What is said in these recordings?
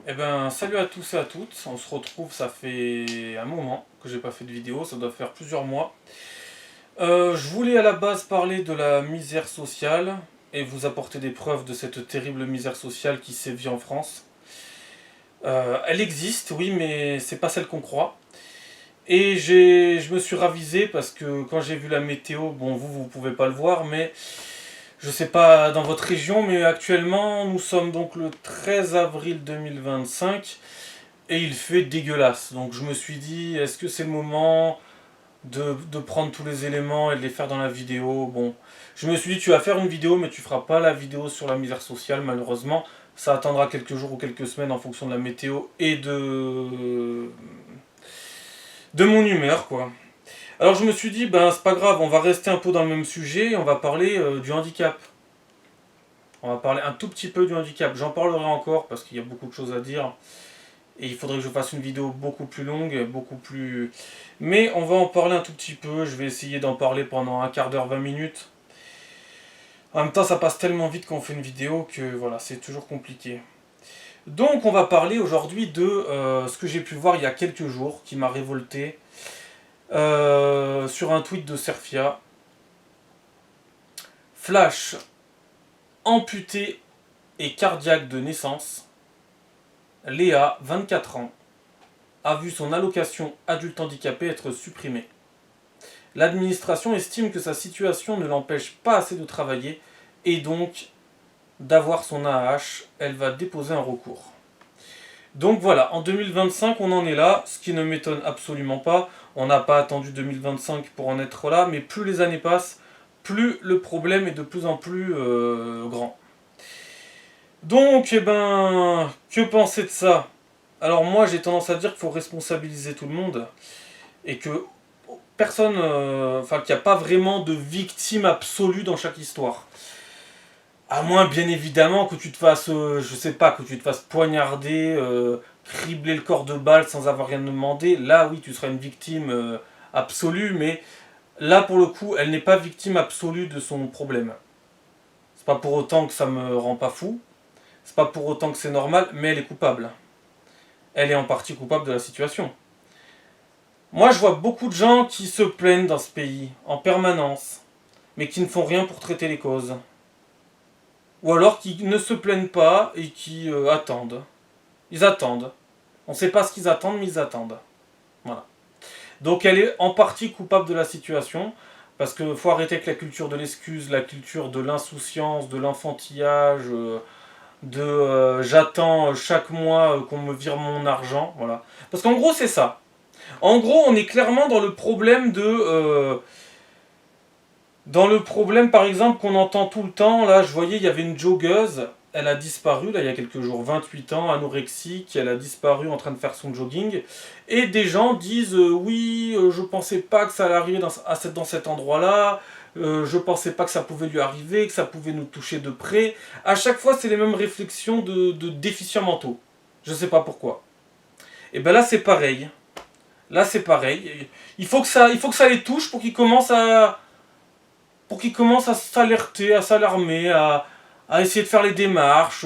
Eh ben, salut à tous et à toutes. On se retrouve, ça fait un moment que j'ai pas fait de vidéo, ça doit faire plusieurs mois. Je voulais à la base parler de la misère sociale et vous apporter des preuves de cette terrible misère sociale qui sévit en France. Elle existe, oui, mais c'est pas celle qu'on croit. Et je me suis ravisé parce que quand j'ai vu la météo, bon, vous pouvez pas le voir, mais je sais pas dans votre région, mais actuellement, nous sommes donc le 13 avril 2025. Et il fait dégueulasse. Donc je me suis dit, est-ce que c'est le moment de prendre tous les éléments et de les faire dans la vidéo? Bon, je me suis dit, tu vas faire une vidéo, mais tu feras pas la vidéo sur la misère sociale, malheureusement. Ça attendra quelques jours ou quelques semaines en fonction de la météo et de mon humeur, quoi. Alors je me suis dit, ben c'est pas grave, on va rester un peu dans le même sujet, et on va parler du handicap. On va parler un tout petit peu du handicap. J'en parlerai encore parce qu'il y a beaucoup de choses à dire. Et il faudrait que je fasse une vidéo beaucoup plus longue, beaucoup plus... Mais on va en parler un tout petit peu, je vais essayer d'en parler pendant un quart d'heure, 20 minutes. En même temps, ça passe tellement vite quand on fait une vidéo que voilà, c'est toujours compliqué. Donc on va parler aujourd'hui de ce que j'ai pu voir il y a quelques jours, qui m'a révolté, sur un tweet de Serfia. Flash, amputé et cardiaque de naissance, Léa, 24 ans, a vu son allocation adulte handicapé être supprimée. L'administration estime que sa situation ne l'empêche pas assez de travailler et donc d'avoir son AAH. Elle va déposer un recours. Donc voilà, en 2025, on en est là, ce qui ne m'étonne absolument pas. On n'a pas attendu 2025 pour en être là, mais plus les années passent, plus le problème est de plus en plus grand. Donc, eh ben, que penser de ça? Alors moi, j'ai tendance à dire qu'il faut responsabiliser tout le monde et que personne, enfin qu'il n'y a pas vraiment de victime absolue dans chaque histoire. À moins, bien évidemment, que tu te fasses, je sais pas, que tu te fasses poignarder, cribler le corps de balle sans avoir rien demandé. Là, oui, tu seras une victime absolue, mais là, pour le coup, elle n'est pas victime absolue de son problème. C'est pas pour autant que ça me rend pas fou, c'est pas pour autant que c'est normal, mais elle est coupable. Elle est en partie coupable de la situation. Moi, je vois beaucoup de gens qui se plaignent dans ce pays, en permanence, mais qui ne font rien pour traiter les causes. Ou alors qui ne se plaignent pas et qui attendent. Ils attendent. On ne sait pas ce qu'ils attendent, mais ils attendent. Voilà. Donc elle est en partie coupable de la situation, parce qu'il faut arrêter avec la culture de l'excuse, la culture de l'insouciance, de l'enfantillage, j'attends chaque mois qu'on me vire mon argent. Voilà. Parce qu'en gros, c'est ça. En gros, on est clairement dans le problème dans le problème, par exemple, qu'on entend tout le temps. Là, je voyais, il y avait une joggeuse. Elle a disparu, là, il y a quelques jours, 28 ans, anorexique. Elle a disparu en train de faire son jogging. Et des gens disent oui, je pensais pas que ça allait arriver dans cet endroit-là. Je pensais pas que ça pouvait lui arriver, que ça pouvait nous toucher de près. À chaque fois, c'est les mêmes réflexions de déficients mentaux. Je sais pas pourquoi. Et ben là, c'est pareil. Là, c'est pareil. Il faut que ça les touche pour qu'ils commencent à s'alerter, à s'alarmer, à essayer de faire les démarches,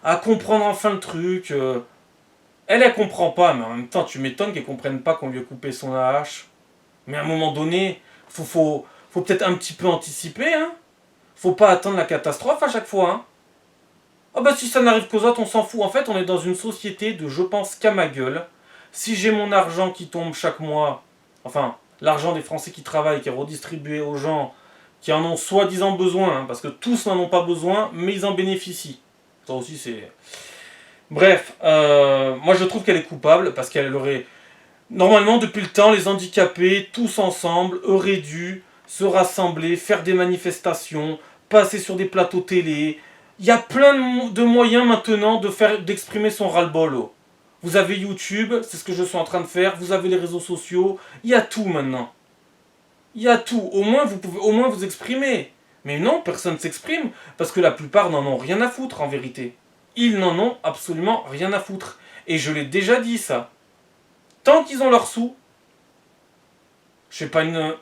à comprendre enfin le truc. Elle comprend pas, mais en même temps, tu m'étonnes qu'elle comprenne pas qu'on lui a coupé son AH. Mais à un moment donné, faut peut-être un petit peu anticiper, hein. Faut pas attendre la catastrophe à chaque fois, hein. Ah bah si ça n'arrive qu'aux autres, on s'en fout. En fait, on est dans une société de je pense qu'à ma gueule. Si j'ai mon argent qui tombe chaque mois, enfin, l'argent des Français qui travaillent, qui est redistribué aux gens qui en ont soi-disant besoin, hein, parce que tous n'en ont pas besoin, mais ils en bénéficient. Ça aussi, c'est... Bref, moi je trouve qu'elle est coupable, parce qu'elle aurait... Normalement, depuis le temps, les handicapés, tous ensemble, auraient dû se rassembler, faire des manifestations, passer sur des plateaux télé. Il y a plein de moyens maintenant d'exprimer son ras-le-bol. Vous avez YouTube, c'est ce que je suis en train de faire. Vous avez les réseaux sociaux. Il y a tout maintenant. Il y a tout. Au moins, vous pouvez au moins vous exprimer. Mais non, personne ne s'exprime. Parce que la plupart n'en ont rien à foutre en vérité. Ils n'en ont absolument rien à foutre. Et je l'ai déjà dit ça. Tant qu'ils ont leurs sous, je sais pas une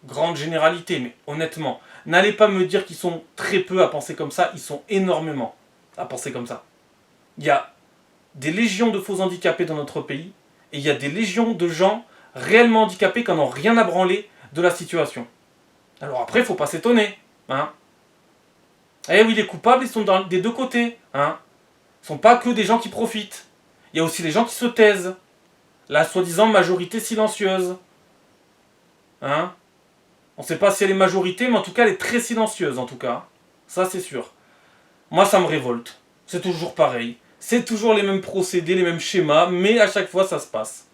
grande généralité, mais honnêtement, n'allez pas me dire qu'ils sont très peu à penser comme ça. Ils sont énormément à penser comme ça. Il y a des légions de faux handicapés dans notre pays, et il y a des légions de gens réellement handicapés qui n'en ont rien à branler de la situation. Alors après, il ne faut pas s'étonner. Hein. Eh oui, les coupables, ils sont des deux côtés. Hein. Ce ne sont pas que des gens qui profitent. Il y a aussi les gens qui se taisent. La soi-disant majorité silencieuse. Hein. On ne sait pas si elle est majorité, mais en tout cas, elle est très silencieuse, en tout cas. Ça, c'est sûr. Moi, ça me révolte. C'est toujours pareil. C'est toujours les mêmes procédés, les mêmes schémas, mais à chaque fois, ça se passe.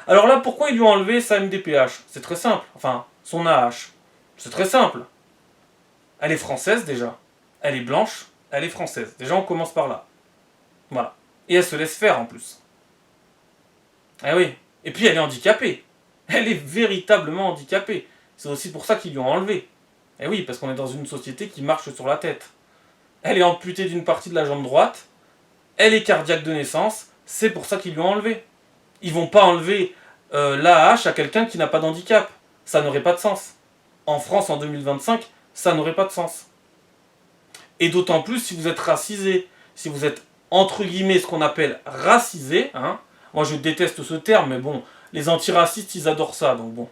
Alors là, pourquoi ils lui ont enlevé sa MDPH? C'est très simple. Enfin, son AH. C'est très simple. Elle est française, déjà. Elle est blanche, elle est française. Déjà, on commence par là. Voilà. Et elle se laisse faire, en plus. Eh oui. Et puis, elle est handicapée. Elle est véritablement handicapée. C'est aussi pour ça qu'ils lui ont enlevé. Eh oui, parce qu'on est dans une société qui marche sur la tête. Elle est amputée d'une partie de la jambe droite. Elle est cardiaque de naissance. C'est pour ça qu'ils lui ont enlevé. Ils vont pas enlever l'AH à quelqu'un qui n'a pas d'handicap. Ça n'aurait pas de sens. En France, en 2025, ça n'aurait pas de sens. Et d'autant plus si vous êtes racisé, si vous êtes entre guillemets ce qu'on appelle racisé. Hein. Moi, je déteste ce terme, mais bon, les antiracistes, ils adorent ça. Donc bon,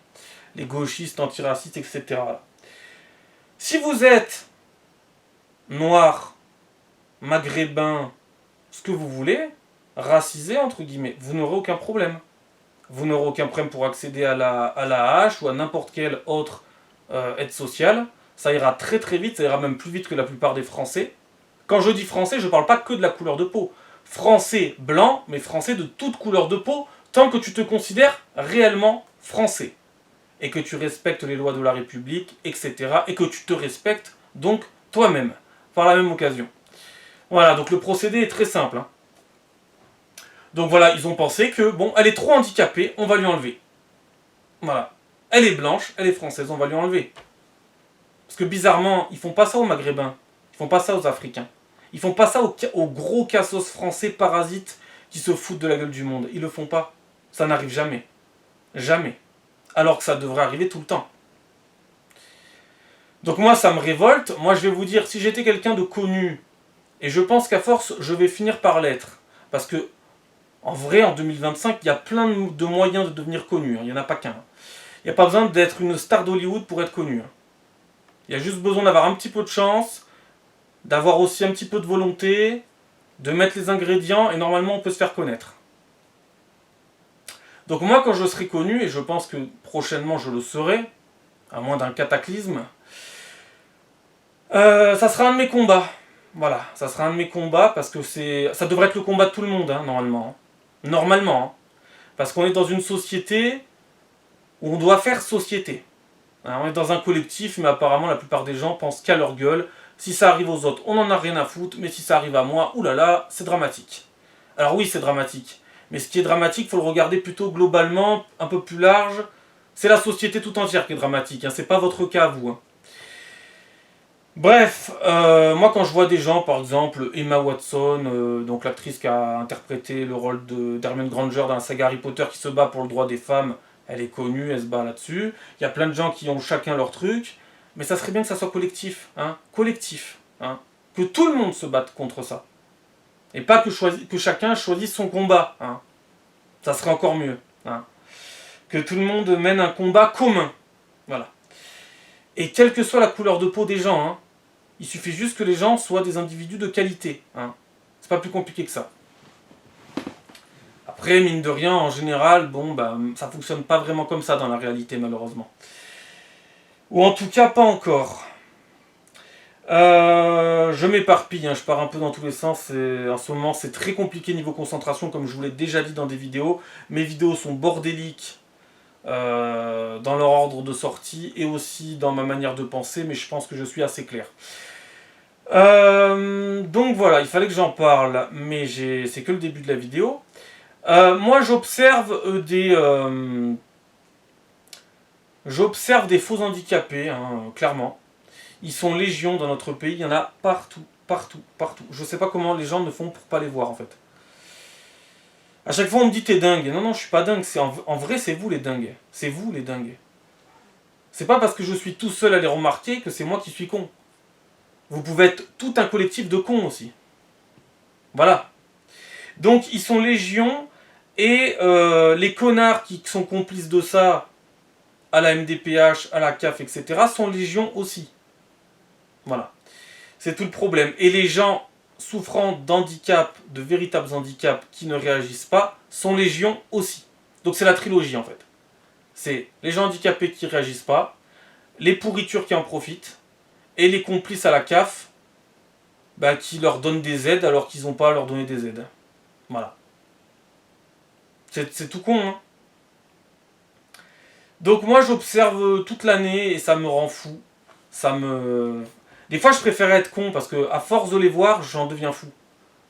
les gauchistes, antiracistes, etc. Si vous êtes noir, maghrébin, ce que vous voulez, racisé, entre guillemets, vous n'aurez aucun problème. Vous n'aurez aucun problème pour accéder à la hache ou à n'importe quelle autre aide sociale. Ça ira très très vite, ça ira même plus vite que la plupart des Français. Quand je dis français, je ne parle pas que de la couleur de peau. Français blanc, mais français de toute couleur de peau, tant que tu te considères réellement français. Et que tu respectes les lois de la République, etc. Et que tu te respectes donc toi-même, par la même occasion. Voilà, donc le procédé est très simple. Hein. Donc voilà, ils ont pensé que, bon, elle est trop handicapée, on va lui enlever. Voilà. Elle est blanche, elle est française, on va lui enlever. Parce que bizarrement, ils font pas ça aux Maghrébins. Ils font pas ça aux Africains. Ils font pas ça aux gros cassos français parasites qui se foutent de la gueule du monde. Ils le font pas. Ça n'arrive jamais. Jamais. Alors que ça devrait arriver tout le temps. Donc moi, ça me révolte. Moi, je vais vous dire, si j'étais quelqu'un de connu, et je pense qu'à force, je vais finir par l'être. Parce que, en vrai, en 2025, il y a plein de moyens de devenir connu. Il n'y en a pas qu'un. Il n'y a pas besoin d'être une star d'Hollywood pour être connu. Il y a juste besoin d'avoir un petit peu de chance, d'avoir aussi un petit peu de volonté, de mettre les ingrédients, et normalement, on peut se faire connaître. Donc moi, quand je serai connu, et je pense que prochainement je le serai, à moins d'un cataclysme, ça sera un de mes combats. Voilà, ça sera un de mes combats, parce que ça devrait être le combat de tout le monde, hein, normalement. Normalement. Hein. Parce qu'on est dans une société où on doit faire société. Hein, on est dans un collectif, mais apparemment la plupart des gens pensent qu'à leur gueule. Si ça arrive aux autres, on n'en a rien à foutre, mais si ça arrive à moi, oulala, c'est dramatique. Alors oui, c'est dramatique. Mais ce qui est dramatique, il faut le regarder plutôt globalement, un peu plus large. C'est la société tout entière qui est dramatique, hein, c'est pas votre cas à vous. Hein. Bref, moi quand je vois des gens, par exemple Emma Watson, donc l'actrice qui a interprété le rôle d'Hermione Granger dans la saga Harry Potter qui se bat pour le droit des femmes, elle est connue, elle se bat là-dessus. Il y a plein de gens qui ont chacun leur truc, mais ça serait bien que ça soit collectif, hein, collectif, hein, que tout le monde se batte contre ça. Et pas que chacun choisisse son combat, hein. Ça serait encore mieux, hein. Que tout le monde mène un combat commun, voilà. Et quelle que soit la couleur de peau des gens, hein, il suffit juste que les gens soient des individus de qualité. Hein. C'est pas plus compliqué que ça. Après, mine de rien, en général, bon, bah, ça fonctionne pas vraiment comme ça dans la réalité, malheureusement. Ou en tout cas, pas encore. Je m'éparpille, hein, je pars un peu dans tous les sens. En ce moment, c'est très compliqué niveau concentration, comme je vous l'ai déjà dit dans des vidéos. Mes vidéos sont bordéliques dans leur ordre de sortie et aussi dans ma manière de penser, mais je pense que je suis assez clair. Donc voilà, il fallait que j'en parle, mais c'est que le début de la vidéo. Moi, j'observe des faux handicapés, hein, clairement. Ils sont légion dans notre pays, il y en a partout, partout, partout. Je sais pas comment les gens ne font pour pas les voir, en fait. À chaque fois, on me dit t'es dingue. Non, non, je suis pas dingue. En vrai, c'est vous les dingues. C'est vous les dingues. C'est pas parce que je suis tout seul à les remarquer que c'est moi qui suis con. Vous pouvez être tout un collectif de cons aussi. Voilà. Donc ils sont légion, et les connards qui sont complices de ça, à la MDPH, à la CAF, etc., sont légion aussi. Voilà. C'est tout le problème. Et les gens souffrant d'handicap, de véritables handicaps, qui ne réagissent pas, sont légion aussi. Donc c'est la trilogie en fait. C'est les gens handicapés qui ne réagissent pas, les pourritures qui en profitent, et les complices à la CAF qui leur donnent des aides alors qu'ils n'ont pas à leur donner des aides. Voilà. C'est tout con, hein. Donc moi j'observe toute l'année et ça me rend fou. Ça me... Des fois je préfère être con parce que à force de les voir, j'en deviens fou.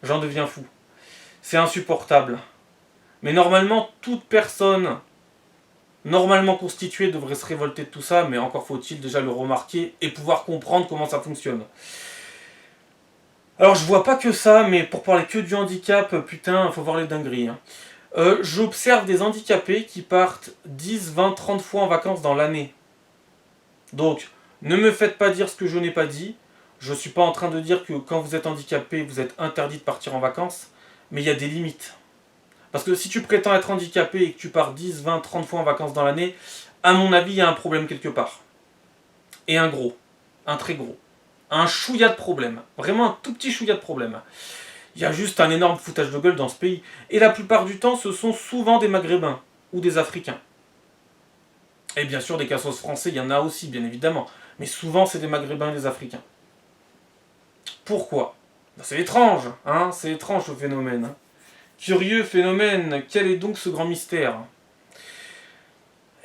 J'en deviens fou. C'est insupportable. Mais normalement, toute personne normalement constituée devrait se révolter de tout ça, mais encore faut-il déjà le remarquer et pouvoir comprendre comment ça fonctionne. Alors je vois pas que ça, mais pour parler que du handicap, putain, faut voir les dingueries. Hein. J'observe des handicapés qui partent 10, 20, 30 fois en vacances dans l'année. Donc, ne me faites pas dire ce que je n'ai pas dit. Je ne suis pas en train de dire que quand vous êtes handicapé, vous êtes interdit de partir en vacances. Mais il y a des limites. Parce que si tu prétends être handicapé et que tu pars 10, 20, 30 fois en vacances dans l'année, à mon avis, il y a un problème quelque part. Et un gros. Un très gros. Un chouïa de problème. Vraiment un tout petit chouïa de problème. Il y a juste un énorme foutage de gueule dans ce pays. Et la plupart du temps, ce sont souvent des Maghrébins ou des Africains. Et bien sûr, des cassos français, il y en a aussi, bien évidemment. Mais souvent, c'est des Maghrébins et des Africains. Pourquoi ? C'est étrange, hein ? C'est étrange ce phénomène. Hein. Curieux phénomène, quel est donc ce grand mystère ?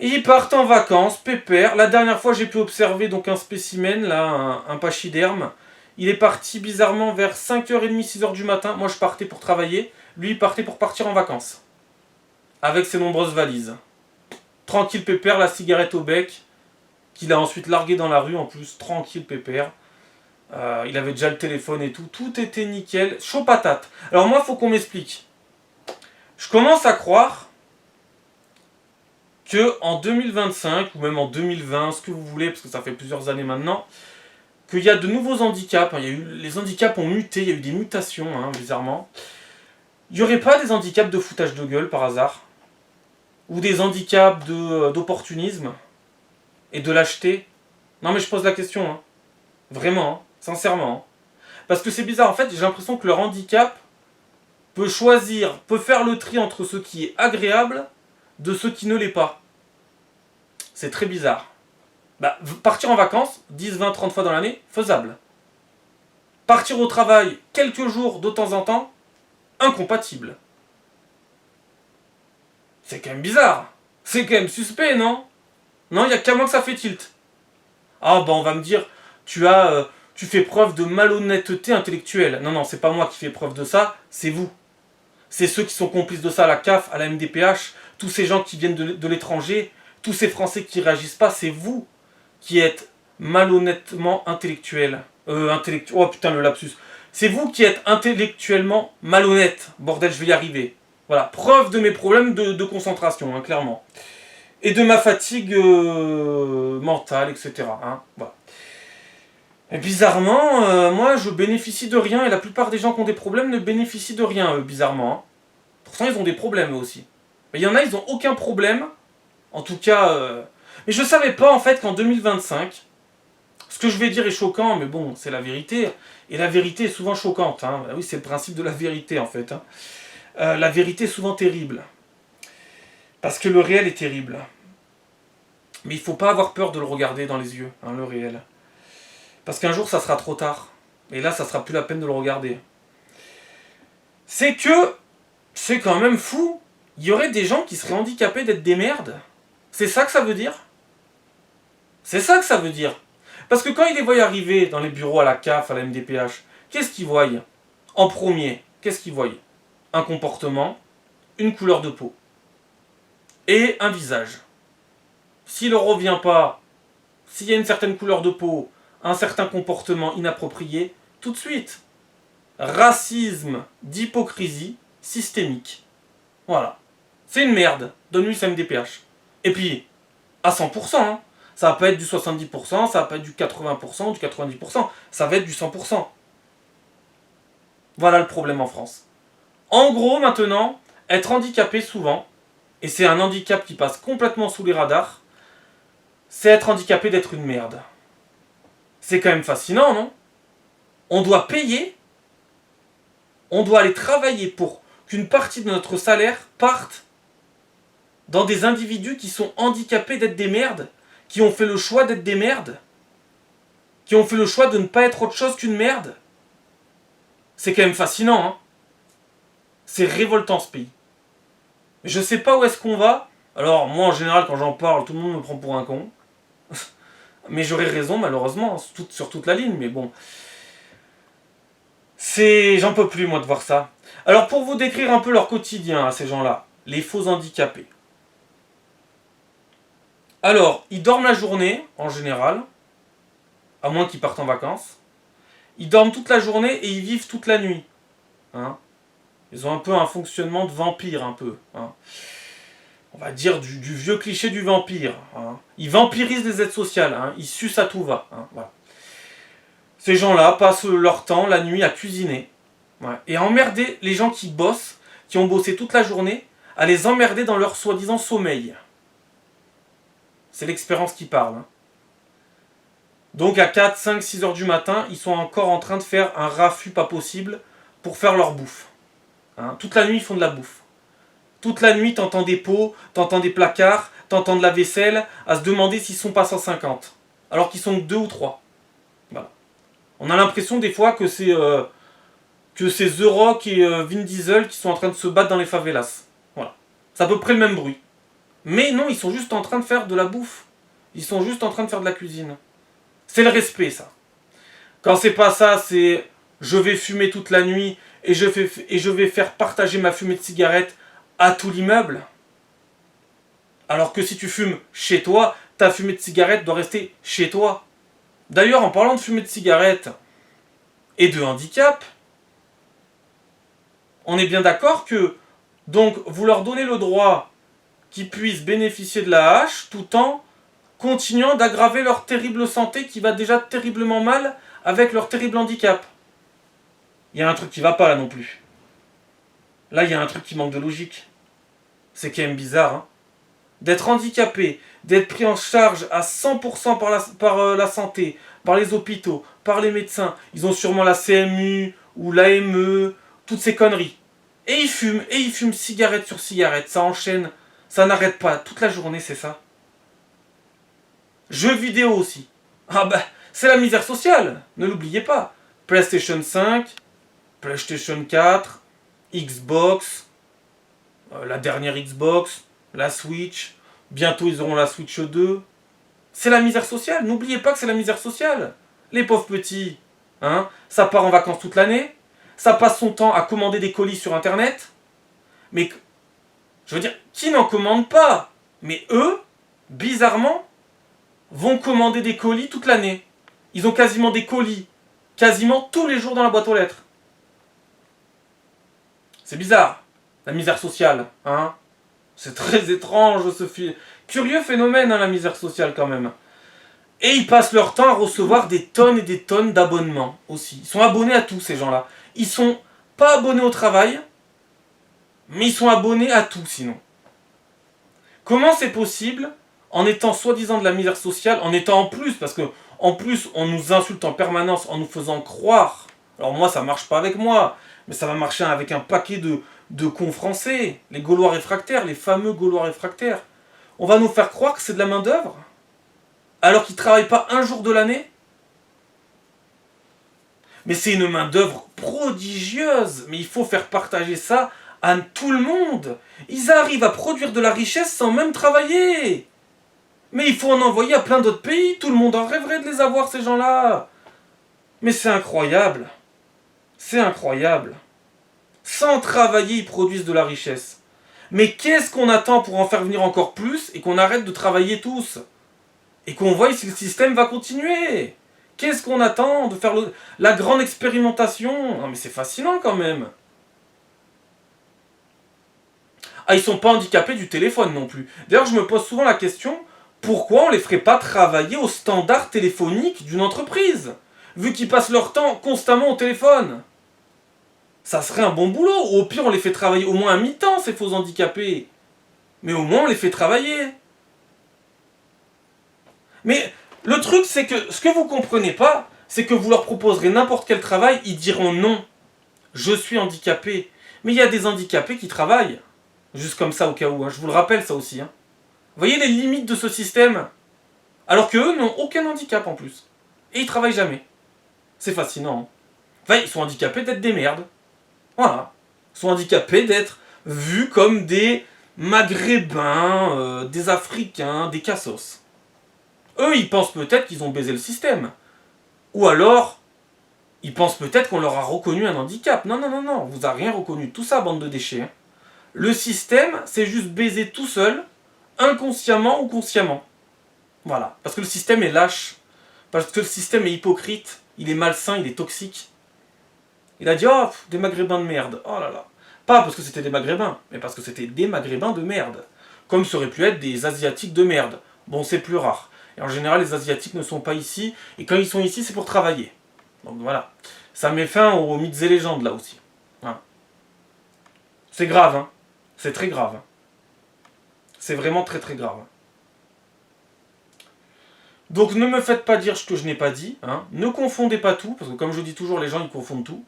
Ils partent en vacances, pépère. La dernière fois, j'ai pu observer donc un spécimen, là, un pachyderme. Il est parti bizarrement vers 5h30, 6h du matin. Moi, je partais pour travailler. Lui, il partait pour partir en vacances. Avec ses nombreuses valises. Tranquille pépère, la cigarette au bec. Qu'il a ensuite largué dans la rue, en plus. Tranquille pépère. Il avait déjà le téléphone et tout. Tout était nickel. Chaud patate. Alors moi, il faut qu'on m'explique. Je commence à croire que en 2025, ou même en 2020, ce que vous voulez, parce que ça fait plusieurs années maintenant, qu'il y a de nouveaux handicaps. Les handicaps ont muté, il y a eu des mutations, bizarrement. Il n'y aurait pas des handicaps de foutage de gueule par hasard? Ou des handicaps d'opportunisme et de lâcheté? Non mais je pose la question, hein. Vraiment, hein. Sincèrement. Hein. Parce que c'est bizarre, en fait, j'ai l'impression que leur handicap peut choisir, peut faire le tri entre ce qui est agréable de ce qui ne l'est pas. C'est très bizarre. Partir en vacances, 10, 20, 30 fois dans l'année, faisable. Partir au travail quelques jours de temps en temps, incompatible. C'est quand même bizarre. C'est quand même suspect, non? Non, il n'y a qu'à moi que ça fait tilt. Ah on va me dire, tu fais preuve de malhonnêteté intellectuelle. Non, non, c'est pas moi qui fais preuve de ça, c'est vous. C'est ceux qui sont complices de ça à la CAF, à la MDPH, tous ces gens qui viennent de l'étranger, tous ces Français qui réagissent pas, c'est vous qui êtes malhonnêtement intellectuel. Oh putain, le lapsus. C'est vous qui êtes intellectuellement malhonnête. Bordel, je vais y arriver. Voilà, preuve de mes problèmes de concentration, clairement. Et de ma fatigue mentale, etc. Voilà. Et bizarrement, moi, je bénéficie de rien, et la plupart des gens qui ont des problèmes ne bénéficient de rien, bizarrement. Hein. Pourtant, ils ont des problèmes, eux aussi. Mais il y en a, ils n'ont aucun problème. En tout cas... Mais je savais pas, en fait, qu'en 2025... Ce que je vais dire est choquant, mais bon, c'est la vérité. Et la vérité est souvent choquante. Hein. Oui, c'est le principe de la vérité, en fait. Hein. La vérité est souvent terrible. Parce que le réel est terrible. Mais il ne faut pas avoir peur de le regarder dans les yeux, le réel. Parce qu'un jour, ça sera trop tard. Et là, ça sera plus la peine de le regarder. C'est que, c'est quand même fou, il y aurait des gens qui seraient handicapés d'être des merdes. C'est ça que ça veut dire? C'est ça que ça veut dire. Parce que quand ils les voient arriver dans les bureaux à la CAF, à la MDPH, qu'est-ce qu'ils voient? En premier, qu'est-ce qu'ils voient? Un comportement, une couleur de peau et un visage. S'il ne revient pas, s'il y a une certaine couleur de peau, un certain comportement inapproprié, tout de suite. Racisme d'hypocrisie systémique. Voilà. C'est une merde. Donne-lui sa MDPH. Et puis, à 100%, hein. Ça va pas être du 70%, ça va pas être du 80%, du 90%, ça va être du 100%. Voilà le problème en France. En gros, maintenant, être handicapé souvent, et c'est un handicap qui passe complètement sous les radars, c'est être handicapé d'être une merde. C'est quand même fascinant, non? On doit payer, on doit aller travailler pour qu'une partie de notre salaire parte dans des individus qui sont handicapés d'être des merdes, qui ont fait le choix d'être des merdes, qui ont fait le choix de ne pas être autre chose qu'une merde. C'est quand même fascinant, hein? C'est révoltant ce pays. Je sais pas où est-ce qu'on va. Alors moi en général quand j'en parle, tout le monde me prend pour un con. Mais j'aurais raison malheureusement, sur toute la ligne, mais bon. J'en peux plus moi de voir ça. Alors pour vous décrire un peu leur quotidien à ces gens-là, les faux handicapés. Alors, ils dorment la journée, en général, à moins qu'ils partent en vacances. Ils dorment toute la journée et ils vivent toute la nuit. Hein, ils ont un peu un fonctionnement de vampire, un peu. Hein. On va dire du vieux cliché du vampire. Hein. Ils vampirisent les aides sociales. Hein. Ils sucent à tout va. Hein. Voilà. Ces gens-là passent leur temps la nuit à cuisiner. Ouais. Et à emmerder les gens qui bossent, qui ont bossé toute la journée, à les emmerder dans leur soi-disant sommeil. C'est l'expérience qui parle. Hein. Donc à 4, 5, 6 heures du matin, ils sont encore en train de faire un raffut pas possible pour faire leur bouffe. Hein. Toute la nuit, ils font de la bouffe. Toute la nuit, t'entends des pots, t'entends des placards, t'entends de la vaisselle, à se demander s'ils sont pas 150. Alors qu'ils sont que 2 ou 3. Voilà. On a l'impression des fois que c'est The Rock et Vin Diesel qui sont en train de se battre dans les favelas. Voilà. C'est à peu près le même bruit. Mais non, ils sont juste en train de faire de la bouffe. Ils sont juste en train de faire de la cuisine. C'est le respect, ça. Quand c'est pas ça, c'est je vais fumer toute la nuit et je vais faire partager ma fumée de cigarette à tout l'immeuble. Alors que si tu fumes chez toi, ta fumée de cigarette doit rester chez toi. D'ailleurs, en parlant de fumée de cigarette et de handicap, on est bien d'accord que donc vous leur donnez le droit qu'ils puissent bénéficier de la hache tout en continuant d'aggraver leur terrible santé qui va déjà terriblement mal avec leur terrible handicap. Il y a un truc qui va pas là non plus. Là, il y a un truc qui manque de logique. C'est quand même bizarre, hein. D'être handicapé, d'être pris en charge à 100% par la santé, par les hôpitaux, par les médecins. Ils ont sûrement la CMU ou l'AME, toutes ces conneries. Et ils fument cigarette sur cigarette. Ça enchaîne, ça n'arrête pas. Toute la journée, c'est ça. Jeux vidéo aussi. Ah bah, c'est la misère sociale, ne l'oubliez pas. PlayStation 5, PlayStation 4, Xbox, la dernière Xbox, la Switch, bientôt ils auront la Switch 2. C'est la misère sociale, n'oubliez pas que c'est la misère sociale. Les pauvres petits, hein, ça part en vacances toute l'année, ça passe son temps à commander des colis sur internet. Mais, je veux dire, qui n'en commande pas? Mais eux, bizarrement, vont commander des colis toute l'année. Ils ont quasiment des colis, quasiment tous les jours dans la boîte aux lettres. C'est bizarre, la misère sociale, hein. C'est très étrange ce curieux phénomène, hein, la misère sociale quand même. Et ils passent leur temps à recevoir des tonnes et des tonnes d'abonnements aussi. Ils sont abonnés à tout ces gens-là. Ils sont pas abonnés au travail, mais ils sont abonnés à tout sinon. Comment c'est possible en étant soi-disant de la misère sociale, en étant en plus, parce que en plus on nous insulte en permanence en nous faisant croire, alors moi ça marche pas avec moi, mais ça va marcher avec un paquet de cons français, les Gaulois réfractaires, les fameux Gaulois réfractaires. On va nous faire croire que c'est de la main d'œuvre, alors qu'ils travaillent pas un jour de l'année. Mais c'est une main d'œuvre prodigieuse, mais il faut faire partager ça à tout le monde. Ils arrivent à produire de la richesse sans même travailler. Mais il faut en envoyer à plein d'autres pays. Tout le monde en rêverait de les avoir, ces gens-là. Mais c'est incroyable. C'est incroyable. Sans travailler, ils produisent de la richesse. Mais qu'est-ce qu'on attend pour en faire venir encore plus et qu'on arrête de travailler tous? Et qu'on voie si le système va continuer? Qu'est-ce qu'on attend de faire la grande expérimentation? Non mais c'est fascinant quand même. Ah, ils sont pas handicapés du téléphone non plus. D'ailleurs, je me pose souvent la question, pourquoi on les ferait pas travailler au standard téléphonique d'une entreprise, vu qu'ils passent leur temps constamment au téléphone? Ça serait un bon boulot. Au pire, on les fait travailler au moins à mi-temps, ces faux handicapés. Mais au moins, on les fait travailler. Mais le truc, c'est que ce que vous comprenez pas, c'est que vous leur proposerez n'importe quel travail, ils diront non. Je suis handicapé. Mais il y a des handicapés qui travaillent. Juste comme ça, au cas où. Hein. Je vous le rappelle, ça aussi. Hein. Vous voyez les limites de ce système? Alors qu'eux n'ont aucun handicap en plus. Et ils travaillent jamais. C'est fascinant. Hein. Enfin, ils sont handicapés d'être des merdes. Voilà. Ils sont handicapés d'être vus comme des Maghrébins, des Africains, des Cassos. Eux, ils pensent peut-être qu'ils ont baisé le système. Ou alors, ils pensent peut-être qu'on leur a reconnu un handicap. Non, non, non, non, on vous a rien reconnu. Tout ça, bande de déchets. Hein. Le système, c'est juste baiser tout seul, inconsciemment ou consciemment. Voilà. Parce que le système est lâche. Parce que le système est hypocrite. Il est malsain, il est toxique. Il a dit, oh, des Maghrébins de merde. Oh là là. Pas parce que c'était des Maghrébins, mais parce que c'était des Maghrébins de merde. Comme ça aurait pu être des Asiatiques de merde. Bon, c'est plus rare. Et en général, les Asiatiques ne sont pas ici. Et quand ils sont ici, c'est pour travailler. Donc voilà. Ça met fin aux mythes et légendes, là aussi. Hein. C'est grave, hein. C'est très grave. Hein. C'est vraiment très très grave. Donc ne me faites pas dire ce que je n'ai pas dit. Hein. Ne confondez pas tout, parce que comme je dis toujours, les gens, ils confondent tout.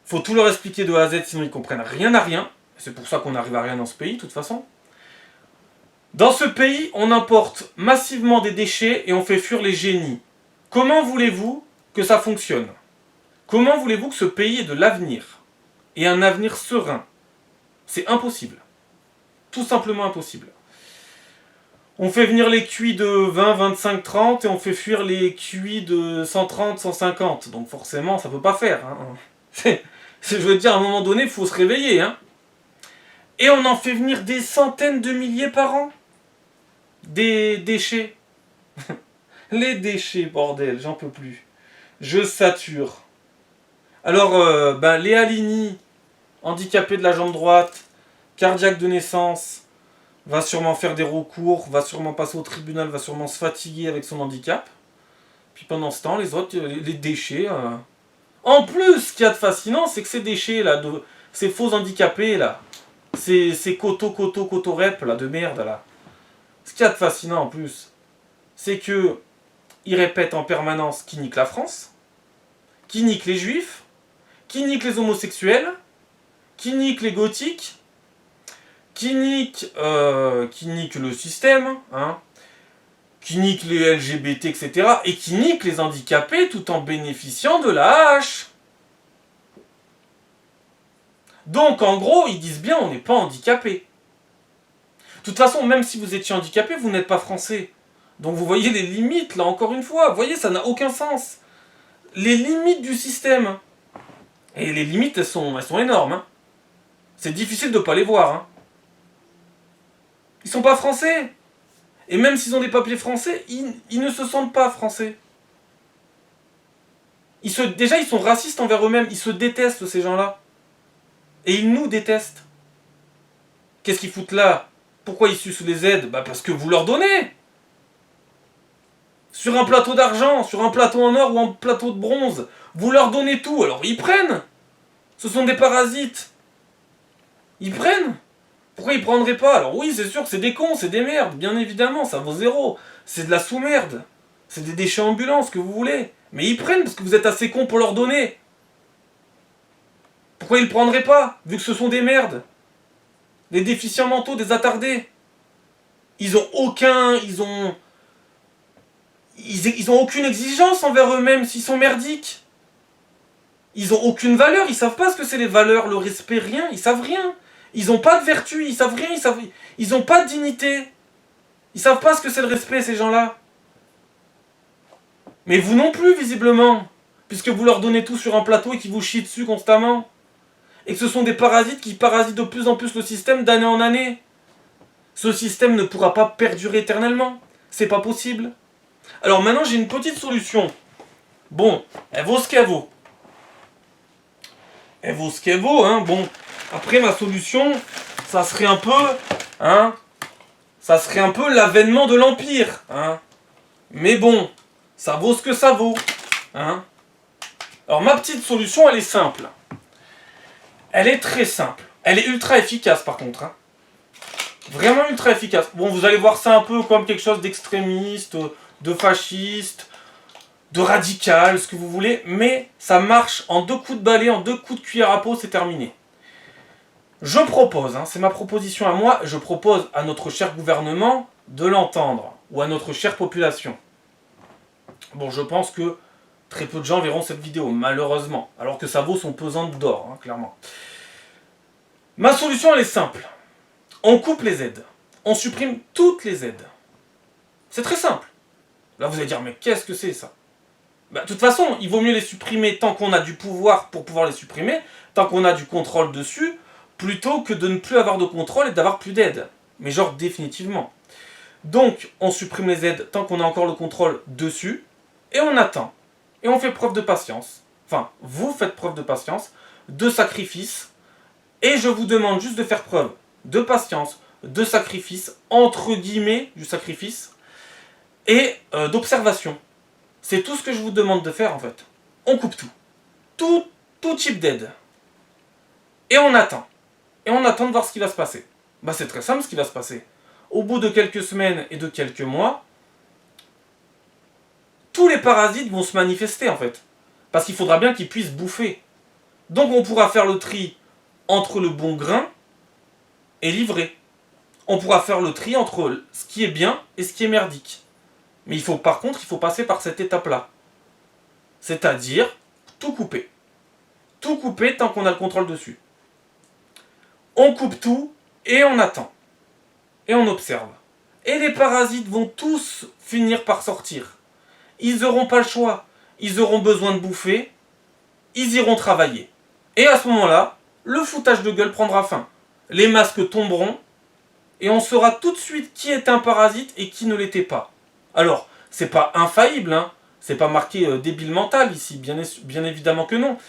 Faut tout leur expliquer de A à Z, sinon ils comprennent rien à rien. C'est pour ça qu'on n'arrive à rien dans ce pays, de toute façon. Dans ce pays, on importe massivement des déchets et on fait fuir les génies. Comment voulez-vous que ça fonctionne? Comment voulez-vous que ce pays ait de l'avenir? Et un avenir serein? C'est impossible. Tout simplement impossible. On fait venir les QI de 20, 25, 30 et on fait fuir les QI de 130, 150. Donc forcément, ça ne peut pas faire. Hein. Je veux dire, à un moment donné, il faut se réveiller. Hein. Et on en fait venir des centaines de milliers par an. Des déchets. Les déchets, bordel, j'en peux plus. Je sature. Alors, Léa Lini, handicapée de la jambe droite, cardiaque de naissance, va sûrement faire des recours, va sûrement passer au tribunal, va sûrement se fatiguer avec son handicap. Puis pendant ce temps, les autres, les déchets... En plus, ce qu'il y a de fascinant, c'est que ces déchets, là, ces faux handicapés, là, ces coto-rep, là, de merde, là, ce qu'il y a de fascinant en plus, c'est que ils répètent en permanence qui nique la France, qui nique les juifs, qui nique les homosexuels, qui nique les gothiques, qui nique le système, hein, qui nique les LGBT, etc. Et qui nique les handicapés tout en bénéficiant de la hache. Donc en gros, ils disent bien on n'est pas handicapé. De toute façon, même si vous étiez handicapé, vous n'êtes pas français. Donc vous voyez les limites, là, encore une fois. Vous voyez, ça n'a aucun sens. Les limites du système. Et les limites, elles sont énormes. Hein. C'est difficile de ne pas les voir. Hein. Ils sont pas français. Et même s'ils ont des papiers français, ils ne se sentent pas français. Déjà, ils sont racistes envers eux-mêmes. Ils se détestent, ces gens-là. Et ils nous détestent. Qu'est-ce qu'ils foutent là? Pourquoi ils sucent les aides? Parce que vous leur donnez. Sur un plateau d'argent, sur un plateau en or ou un plateau de bronze. Vous leur donnez tout, alors ils prennent. Ce sont des parasites. Ils prennent. Pourquoi ils prendraient pas? Alors oui, c'est sûr que c'est des cons, c'est des merdes, bien évidemment, ça vaut zéro. C'est de la sous-merde. C'est des déchets ambulants, ce que vous voulez. Mais ils prennent parce que vous êtes assez cons pour leur donner. Pourquoi ils le prendraient pas, vu que ce sont des merdes? Des déficients mentaux, des attardés. Ils ont aucune exigence envers eux-mêmes s'ils sont merdiques. Ils ont aucune valeur, ils savent pas ce que c'est les valeurs, le respect, rien, ils savent rien. Ils ont pas de vertu, ils savent rien, ils ont pas de dignité. Ils savent pas ce que c'est le respect, ces gens-là. Mais vous non plus, visiblement. Puisque vous leur donnez tout sur un plateau et qu'ils vous chient dessus constamment. Et que ce sont des parasites qui parasitent de plus en plus le système d'année en année. Ce système ne pourra pas perdurer éternellement. C'est pas possible. Alors maintenant, j'ai une petite solution. Bon, elle vaut ce qu'elle vaut. Elle vaut ce qu'elle vaut, hein. Bon, après ma solution, ça serait un peu, hein. Ça serait un peu l'avènement de l'Empire, hein. Mais bon, ça vaut ce que ça vaut, hein. Alors ma petite solution, elle est simple. Elle est très simple. Elle est ultra efficace par contre. Hein. Vraiment ultra efficace. Bon, vous allez voir ça un peu comme quelque chose d'extrémiste, de fasciste, de radical, ce que vous voulez. Mais ça marche en 2 coups de balai, en 2 coups de cuillère à peau, c'est terminé. Je propose, hein, c'est ma proposition à moi, je propose à notre cher gouvernement de l'entendre, ou à notre chère population. Bon, je pense que très peu de gens verront cette vidéo, malheureusement, alors que ça vaut son pesant d'or, hein, clairement. Ma solution, elle est simple. On coupe les aides. On supprime toutes les aides. C'est très simple. Là, vous allez dire, mais qu'est-ce que c'est ça? Bah, de toute façon, il vaut mieux les supprimer tant qu'on a du pouvoir pour pouvoir les supprimer, tant qu'on a du contrôle dessus, plutôt que de ne plus avoir de contrôle et d'avoir plus d'aide. Mais genre définitivement. Donc, on supprime les aides tant qu'on a encore le contrôle dessus, et on attend. Et on fait preuve de patience. Enfin, vous faites preuve de patience, de sacrifice, et je vous demande juste de faire preuve de patience, de sacrifice, entre guillemets, du sacrifice, et d'observation. C'est tout ce que je vous demande de faire en fait. On coupe tout. Tout type d'aide. Et on attend. Et on attend de voir ce qui va se passer. Bah c'est très simple ce qui va se passer. Au bout de quelques semaines et de quelques mois, tous les parasites vont se manifester en fait. Parce qu'il faudra bien qu'ils puissent bouffer. Donc on pourra faire le tri entre le bon grain et l'ivraie. On pourra faire le tri entre ce qui est bien et ce qui est merdique. Mais par contre, il faut passer par cette étape-là. C'est-à-dire tout couper. Tout couper tant qu'on a le contrôle dessus. On coupe tout et on attend. Et on observe. Et les parasites vont tous finir par sortir. Ils n'auront pas le choix. Ils auront besoin de bouffer. Ils iront travailler. Et à ce moment-là, le foutage de gueule prendra fin. Les masques tomberont. Et on saura tout de suite qui est un parasite et qui ne l'était pas. Alors, c'est pas infaillible, hein. C'est pas marqué débile mental ici, bien évidemment que non.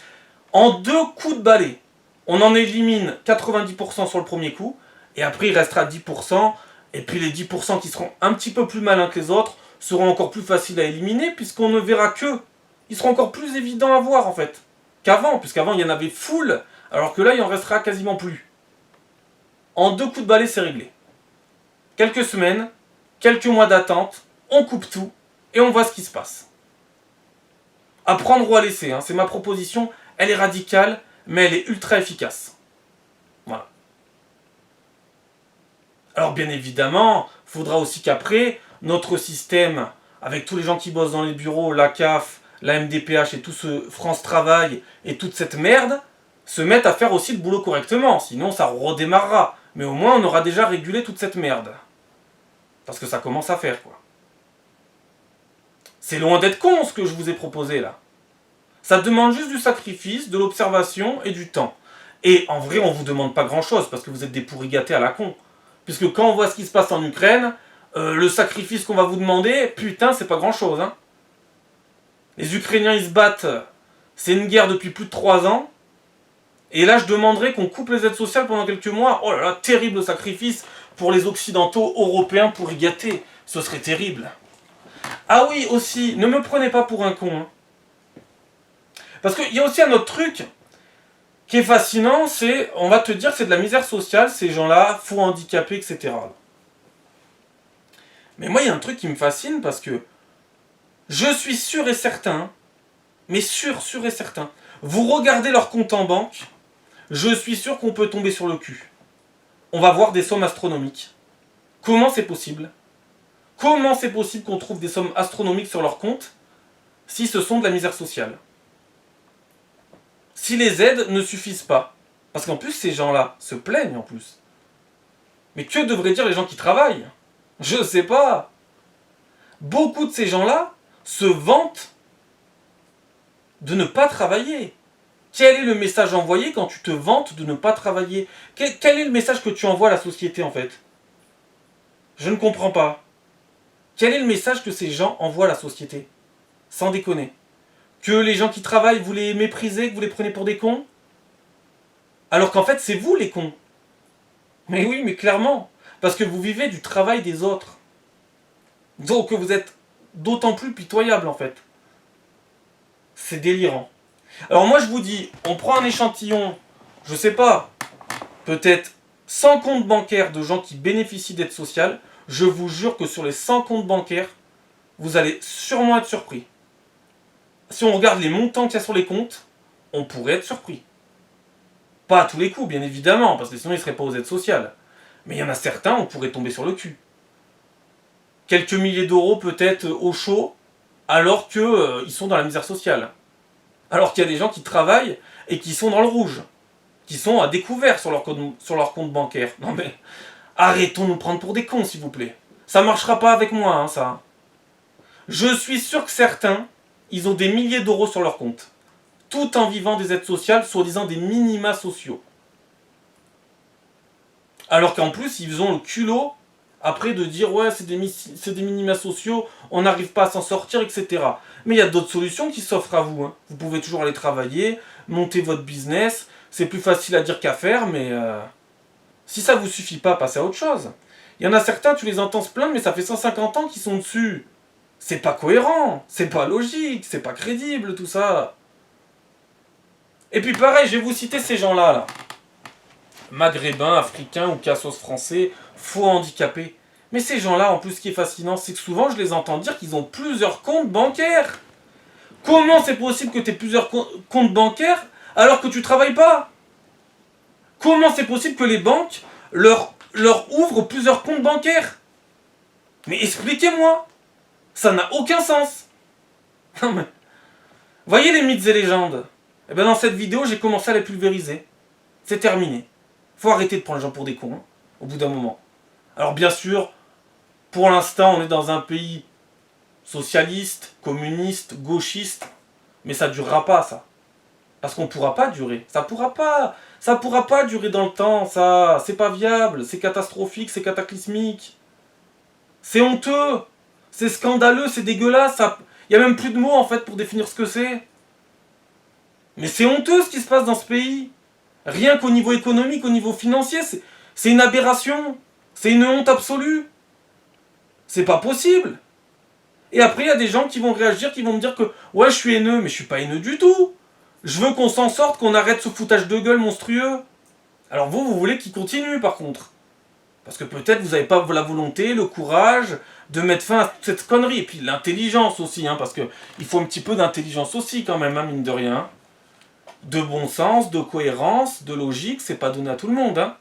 En 2 coups de balai, on en élimine 90% sur le premier coup, et après il restera 10%, et puis les 10% qui seront un petit peu plus malins que les autres seront encore plus faciles à éliminer, puisqu'on ne verra que. Ils seront encore plus évidents à voir en fait, qu'avant, puisqu'avant il y en avait full, alors que là il en restera quasiment plus. En 2 coups de balai, c'est réglé. Quelques semaines, quelques mois d'attente, on coupe tout, et on voit ce qui se passe. À prendre ou à laisser, hein, c'est ma proposition, elle est radicale, mais elle est ultra efficace. Voilà. Alors bien évidemment, il faudra aussi qu'après, notre système, avec tous les gens qui bossent dans les bureaux, la CAF, la MDPH et tout ce France Travail et toute cette merde, se mettent à faire aussi le boulot correctement, sinon ça redémarrera. Mais au moins on aura déjà régulé toute cette merde. Parce que ça commence à faire quoi. C'est loin d'être con ce que je vous ai proposé là. Ça demande juste du sacrifice, de l'observation et du temps. Et en vrai, on vous demande pas grand chose parce que vous êtes des pourris gâtés à la con. Puisque quand on voit ce qui se passe en Ukraine, le sacrifice qu'on va vous demander, putain, c'est pas grand chose. Hein. Les Ukrainiens ils se battent, c'est une guerre depuis plus de 3 ans. Et là, je demanderais qu'on coupe les aides sociales pendant quelques mois. Oh là là, terrible sacrifice pour les Occidentaux européens pour y gâter. Ce serait terrible. Ah oui, aussi, ne me prenez pas pour un con. Hein. Parce qu'il y a aussi un autre truc qui est fascinant, c'est, on va te dire que c'est de la misère sociale, ces gens-là, fous handicapés, etc. Mais moi, il y a un truc qui me fascine parce que je suis sûr et certain, mais sûr et certain, vous regardez leur compte en banque, je suis sûr qu'on peut tomber sur le cul. On va voir des sommes astronomiques. Comment c'est possible ? Comment c'est possible qu'on trouve des sommes astronomiques sur leur compte si ce sont de la misère sociale ? Si les aides ne suffisent pas. Parce qu'en plus, ces gens-là se plaignent en plus. Mais que devraient dire les gens qui travaillent ? Je sais pas. Beaucoup de ces gens-là se vantent de ne pas travailler. Quel est le message envoyé quand tu te vantes de ne pas travailler ? Quel est le message que tu envoies à la société en fait ? Je ne comprends pas. Quel est le message que ces gens envoient à la société ? Sans déconner. Que les gens qui travaillent, vous les méprisez, que vous les prenez pour des cons ? Alors qu'en fait, c'est vous les cons. Mais oui, mais clairement. Parce que vous vivez du travail des autres. Donc vous êtes d'autant plus pitoyable en fait. C'est délirant. Alors moi je vous dis, on prend un échantillon je sais pas, peut-être 100 comptes bancaires de gens qui bénéficient d'aide sociale, je vous jure que sur les 100 comptes bancaires, vous allez sûrement être surpris. Si on regarde les montants qu'il y a sur les comptes, on pourrait être surpris. Pas à tous les coups, bien évidemment, parce que sinon ils ne seraient pas aux aides sociales. Mais il y en a certains, on pourrait tomber sur le cul. Quelques milliers d'euros peut-être au chaud, alors qu'ils sont dans la misère sociale. Alors qu'il y a des gens qui travaillent et qui sont dans le rouge. Qui sont à découvert sur leur compte bancaire. Non mais, arrêtons de nous prendre pour des cons, s'il vous plaît. Ça marchera pas avec moi, hein, ça. Je suis sûr que certains, ils ont des milliers d'euros sur leur compte. Tout en vivant des aides sociales, soi-disant des minima sociaux. Alors qu'en plus, ils ont le culot, après, de dire, ouais, c'est des minima sociaux, on n'arrive pas à s'en sortir, etc. Mais il y a d'autres solutions qui s'offrent à vous. Hein. Vous pouvez toujours aller travailler, monter votre business. C'est plus facile à dire qu'à faire, mais si ça vous suffit pas, passez à autre chose. Il y en a certains, tu les entends se plaindre, mais ça fait 150 ans qu'ils sont dessus. C'est pas cohérent, c'est pas logique, c'est pas crédible, tout ça. Et puis pareil, je vais vous citer ces gens-là, là. Maghrébins, africains ou cassos français, faux handicapés. Mais ces gens-là, en plus, ce qui est fascinant, c'est que souvent, je les entends dire qu'ils ont plusieurs comptes bancaires. Comment c'est possible que tu aies plusieurs comptes bancaires alors que tu travailles pas? Comment c'est possible que les banques leur ouvrent plusieurs comptes bancaires? Mais expliquez-moi. Ça n'a aucun sens. Non mais... Voyez les mythes et légendes. Eh ben dans cette vidéo, j'ai commencé à les pulvériser. C'est terminé. Faut arrêter de prendre les gens pour des cons, hein, au bout d'un moment. Alors bien sûr, pour l'instant, on est dans un pays socialiste, communiste, gauchiste, mais ça durera pas, ça. Parce qu'on pourra pas durer. Ça pourra pas durer dans le temps, ça. C'est pas viable, c'est catastrophique, c'est cataclysmique. C'est honteux, c'est scandaleux, c'est dégueulasse. Il y a même plus de mots en fait pour définir ce que c'est. Mais c'est honteux ce qui se passe dans ce pays. Rien qu'au niveau économique, au niveau financier, c'est une aberration. C'est une honte absolue. C'est pas possible. Et après, il y a des gens qui vont réagir, qui vont me dire que ouais, je suis haineux, mais je suis pas haineux du tout. Je veux qu'on s'en sorte, qu'on arrête ce foutage de gueule monstrueux. Alors vous voulez qu'il continue par contre. Parce que peut-être vous n'avez pas la volonté, le courage de mettre fin à toute cette connerie. Et puis l'intelligence aussi, hein, parce qu'il faut un petit peu d'intelligence aussi quand même, hein, mine de rien. De bon sens, de cohérence, de logique, c'est pas donné à tout le monde. Hein.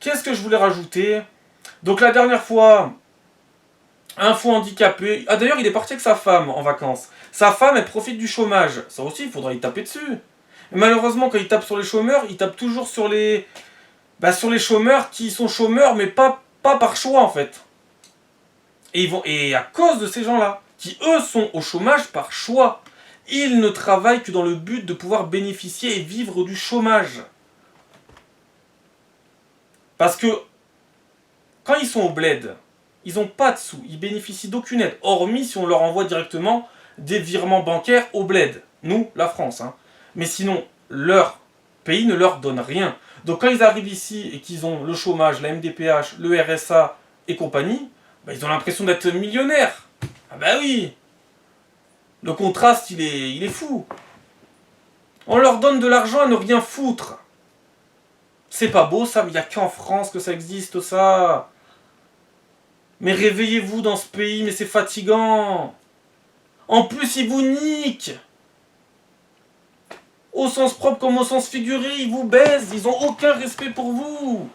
Qu'est-ce que je voulais rajouter? Donc la dernière fois, un faux handicapé. Ah d'ailleurs, il est parti avec sa femme en vacances. Sa femme, elle profite du chômage. Ça aussi, il faudra y taper dessus. Mais malheureusement, quand il tape sur les chômeurs, il tape toujours sur les chômeurs qui sont chômeurs, mais pas par choix en fait. Et à cause de ces gens-là, qui eux sont au chômage par choix, ils ne travaillent que dans le but de pouvoir bénéficier et vivre du chômage. Parce que quand ils sont au bled, ils n'ont pas de sous, ils bénéficient d'aucune aide, hormis si on leur envoie directement des virements bancaires au bled. Nous, la France. Hein. Mais sinon, leur pays ne leur donne rien. Donc quand ils arrivent ici et qu'ils ont le chômage, la MDPH, le RSA et compagnie, bah, ils ont l'impression d'être millionnaires. Ah bah oui. Le contraste, il est fou. On leur donne de l'argent à ne rien foutre. C'est pas beau ça, mais il n'y a qu'en France que ça existe ça. Mais réveillez-vous dans ce pays, mais c'est fatigant. En plus, ils vous niquent. Au sens propre comme au sens figuré, ils vous baisent, ils n'ont aucun respect pour vous.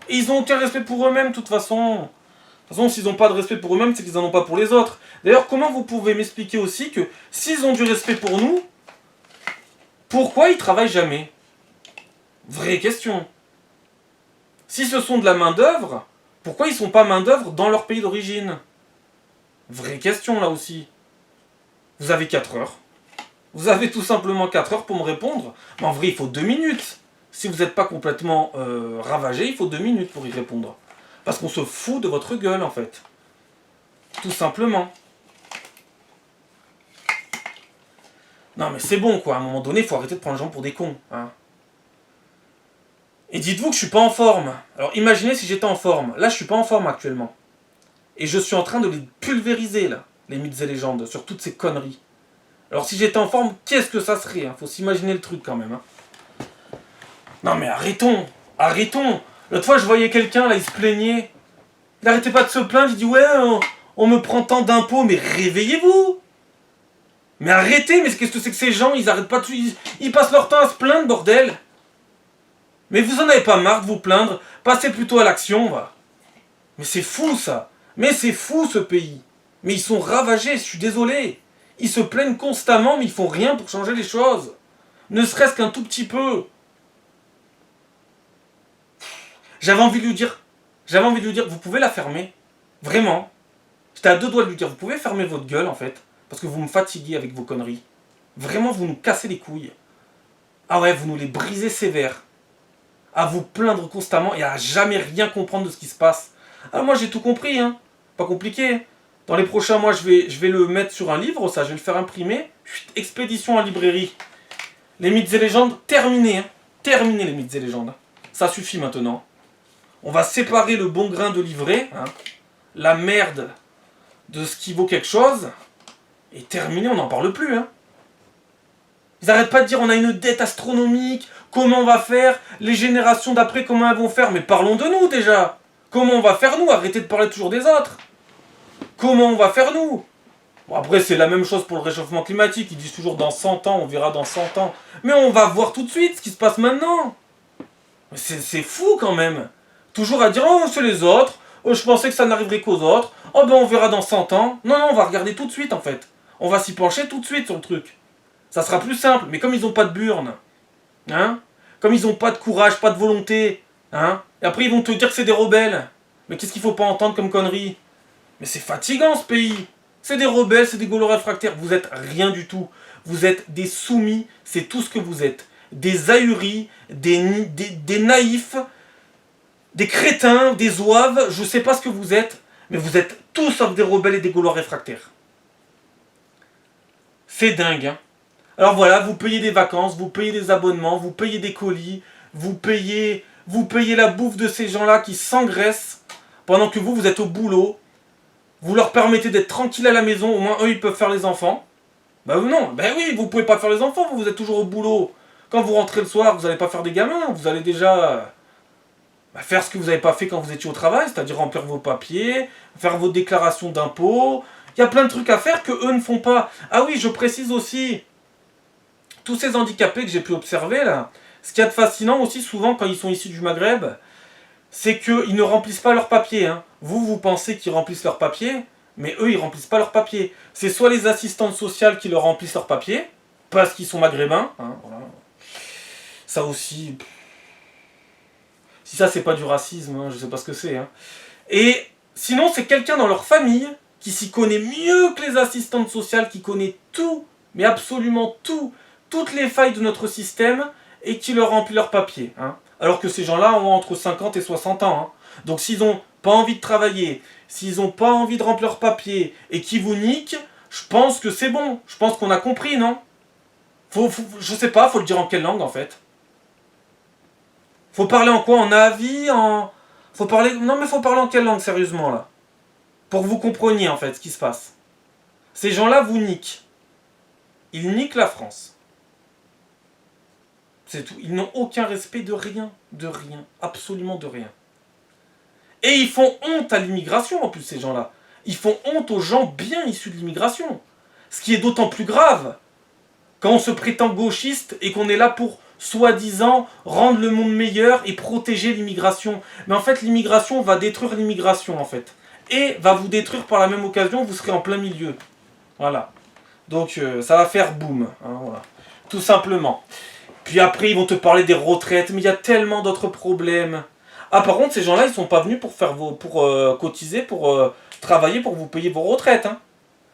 Et ils n'ont aucun respect pour eux-mêmes, de toute façon. De toute façon, s'ils n'ont pas de respect pour eux-mêmes, c'est qu'ils n'en ont pas pour les autres. D'ailleurs, comment vous pouvez m'expliquer aussi que s'ils ont du respect pour nous, pourquoi ils travaillent jamais? Vraie question. Si ce sont de la main-d'œuvre, pourquoi ils ne sont pas main-d'œuvre dans leur pays d'origine? Vraie question là aussi. Vous avez 4 heures. Vous avez tout simplement 4 heures pour me répondre. Mais en vrai, il faut 2 minutes. Si vous n'êtes pas complètement ravagé, il faut 2 minutes pour y répondre. Parce qu'on se fout de votre gueule, en fait. Tout simplement. Non, mais c'est bon, quoi. À un moment donné, il faut arrêter de prendre les gens pour des cons. Hein. Et dites-vous que je suis pas en forme. Alors, imaginez si j'étais en forme. Là, je suis pas en forme actuellement. Et je suis en train de les pulvériser, là. Les mythes et légendes, sur toutes ces conneries. Alors, si j'étais en forme, qu'est-ce que ça serait? Faut s'imaginer le truc, quand même. Hein. Non mais arrêtons. Arrêtons. L'autre fois, je voyais quelqu'un, là, il se plaignait. Il n'arrêtait pas de se plaindre, il dit ouais, on me prend tant d'impôts, mais réveillez-vous. Mais arrêtez, mais qu'est-ce que c'est que ces gens, ils arrêtent pas de... Ils passent leur temps à se plaindre, bordel. Mais vous en avez pas marre de vous plaindre, passez plutôt à l'action, va. Mais c'est fou, ça. Mais c'est fou, ce pays. Mais ils sont ravagés, je suis désolé. Ils se plaignent constamment, mais ils font rien pour changer les choses. Ne serait-ce qu'un tout petit peu. J'avais envie de lui dire, vous pouvez la fermer. Vraiment. J'étais à deux doigts de lui dire, vous pouvez fermer votre gueule, en fait. Parce que vous me fatiguez avec vos conneries. Vraiment, vous nous cassez les couilles. Ah ouais, vous nous les brisez sévères. À vous plaindre constamment et à jamais rien comprendre de ce qui se passe. Alors moi, j'ai tout compris, hein. Pas compliqué. Dans les prochains mois, je vais le mettre sur un livre, ça. Je vais le faire imprimer. Chut, expédition en librairie. Les mythes et légendes, terminé, hein. Terminé les mythes et légendes. Ça suffit maintenant. On va séparer le bon grain de l'ivraie, hein, la merde de ce qui vaut quelque chose, et terminé, on n'en parle plus. Hein. Ils n'arrêtent pas de dire on a une dette astronomique, comment on va faire, les générations d'après comment elles vont faire, mais parlons de nous déjà. Comment on va faire nous, arrêtez de parler toujours des autres. Comment on va faire nous. Bon, après c'est la même chose pour le réchauffement climatique, ils disent toujours dans 100 ans, on verra dans 100 ans. Mais on va voir tout de suite ce qui se passe maintenant. C'est fou quand même. Toujours à dire, oh, c'est les autres, oh, je pensais que ça n'arriverait qu'aux autres, oh ben on verra dans 100 ans. Non, non, on va regarder tout de suite en fait. On va s'y pencher tout de suite sur le truc. Ça sera plus simple, mais comme ils n'ont pas de burne, hein, comme ils n'ont pas de courage, pas de volonté, hein, et après ils vont te dire que c'est des rebelles. Mais qu'est-ce qu'il faut pas entendre comme connerie? Mais c'est fatigant ce pays. C'est des rebelles, c'est des gaulois réfractaires. Vous êtes rien du tout. Vous êtes des soumis, c'est tout ce que vous êtes. Des ahuris, des naïfs, des crétins, des zouaves, je sais pas ce que vous êtes, mais vous êtes tous sauf des rebelles et des gaulois réfractaires. C'est dingue, hein. Alors voilà, vous payez des vacances, vous payez des abonnements, vous payez des colis, vous payez la bouffe de ces gens-là qui s'engraissent, pendant que vous êtes au boulot, vous leur permettez d'être tranquilles à la maison, au moins eux ils peuvent faire les enfants. Bah non, bah oui, vous pouvez pas faire les enfants, vous êtes toujours au boulot. Quand vous rentrez le soir, vous n'allez pas faire des gamins, vous allez déjà... faire ce que vous n'avez pas fait quand vous étiez au travail, c'est-à-dire remplir vos papiers, faire vos déclarations d'impôts. Il y a plein de trucs à faire que eux ne font pas. Ah oui, je précise aussi, tous ces handicapés que j'ai pu observer là, ce qu'il y a de fascinant aussi souvent quand ils sont issus du Maghreb, c'est qu'ils ne remplissent pas leurs papiers. Hein. Vous pensez qu'ils remplissent leurs papiers, mais eux ils remplissent pas leurs papiers. C'est soit les assistantes sociales qui leur remplissent leurs papiers, parce qu'ils sont maghrébins. Hein, voilà. Ça aussi... Si ça, c'est pas du racisme, hein, je sais pas ce que c'est. Hein. Et sinon, c'est quelqu'un dans leur famille qui s'y connaît mieux que les assistantes sociales, qui connaît tout, mais absolument tout, toutes les failles de notre système, et qui leur remplit leurs papiers. Hein. Alors que ces gens-là ont entre 50 et 60 ans. Hein. Donc s'ils n'ont pas envie de travailler, s'ils n'ont pas envie de remplir leurs papiers, et qui vous niquent, je pense que c'est bon. Je pense qu'on a compris, non? Je sais pas, faut le dire en quelle langue, en fait. Faut parler en quoi? En avis? Faut parler... Non mais faut parler en quelle langue sérieusement là? Pour que vous compreniez en fait ce qui se passe. Ces gens-là vous niquent. Ils niquent la France. C'est tout. Ils n'ont aucun respect de rien. De rien. Absolument de rien. Et ils font honte à l'immigration en plus ces gens-là. Ils font honte aux gens bien issus de l'immigration. Ce qui est d'autant plus grave quand on se prétend gauchiste et qu'on est là pour soi-disant rendre le monde meilleur et protéger l'immigration. Mais en fait, l'immigration va détruire l'immigration, en fait. Et va vous détruire par la même occasion, vous serez en plein milieu. Voilà. Donc, ça va faire boum. Hein, voilà. Tout simplement. Puis après, ils vont te parler des retraites, mais il y a tellement d'autres problèmes. Ah, par contre, ces gens-là, ils sont pas venus pour faire cotiser, pour travailler, pour vous payer vos retraites. Hein.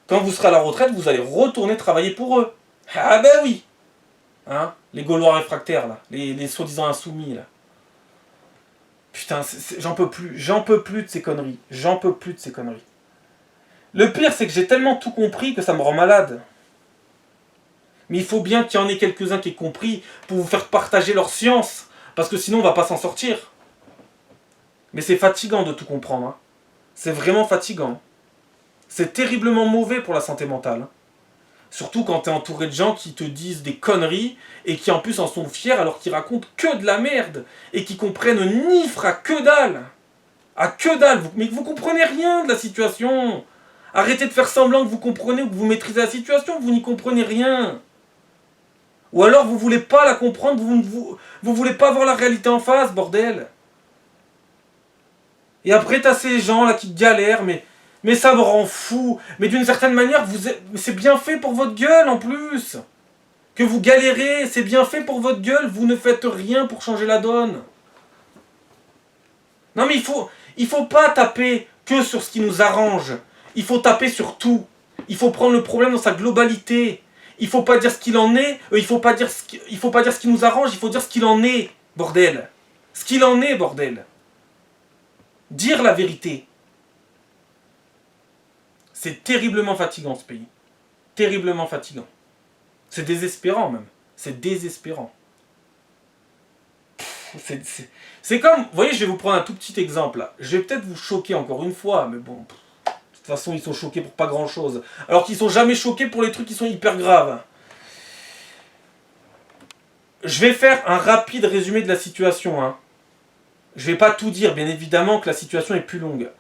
Quand vous serez à la retraite, vous allez retourner travailler pour eux. Ah ben oui. Hein, les Gaulois réfractaires, là, les soi-disant insoumis, là. Putain, j'en peux plus de ces conneries. J'en peux plus de ces conneries. Le pire, c'est que j'ai tellement tout compris que ça me rend malade. Mais il faut bien qu'il y en ait quelques-uns qui aient compris pour vous faire partager leur science, parce que sinon on va pas s'en sortir. Mais c'est fatigant de tout comprendre. Hein. C'est vraiment fatigant. C'est terriblement mauvais pour la santé mentale. Surtout quand t'es entouré de gens qui te disent des conneries et qui en plus en sont fiers alors qu'ils racontent que de la merde et qui comprennent nifre à que dalle. À que dalle, mais vous comprenez rien de la situation. Arrêtez de faire semblant que vous comprenez ou que vous maîtrisez la situation, vous n'y comprenez rien. Ou alors vous voulez pas la comprendre, vous voulez pas voir la réalité en face, bordel. Et après t'as ces gens là qui galèrent, mais ça me rend fou. Mais d'une certaine manière, c'est bien fait pour votre gueule en plus. Que vous galérez, c'est bien fait pour votre gueule, vous ne faites rien pour changer la donne. Non mais il faut pas taper que sur ce qui nous arrange. Il faut taper sur tout. Il faut prendre le problème dans sa globalité. Il faut pas dire ce qu'il en est. Il faut pas dire ce qui nous arrange. Il faut dire ce qu'il en est, bordel. Ce qu'il en est, bordel. Dire la vérité. C'est terriblement fatigant ce pays. Terriblement fatigant. C'est désespérant même. C'est désespérant. C'est comme... Vous voyez, je vais vous prendre un tout petit exemple là. Je vais peut-être vous choquer encore une fois, mais bon... De toute façon, ils sont choqués pour pas grand-chose. Alors qu'ils sont jamais choqués pour les trucs qui sont hyper graves. Je vais faire un rapide résumé de la situation. Hein. Je vais pas tout dire. Bien évidemment que la situation est plus longue.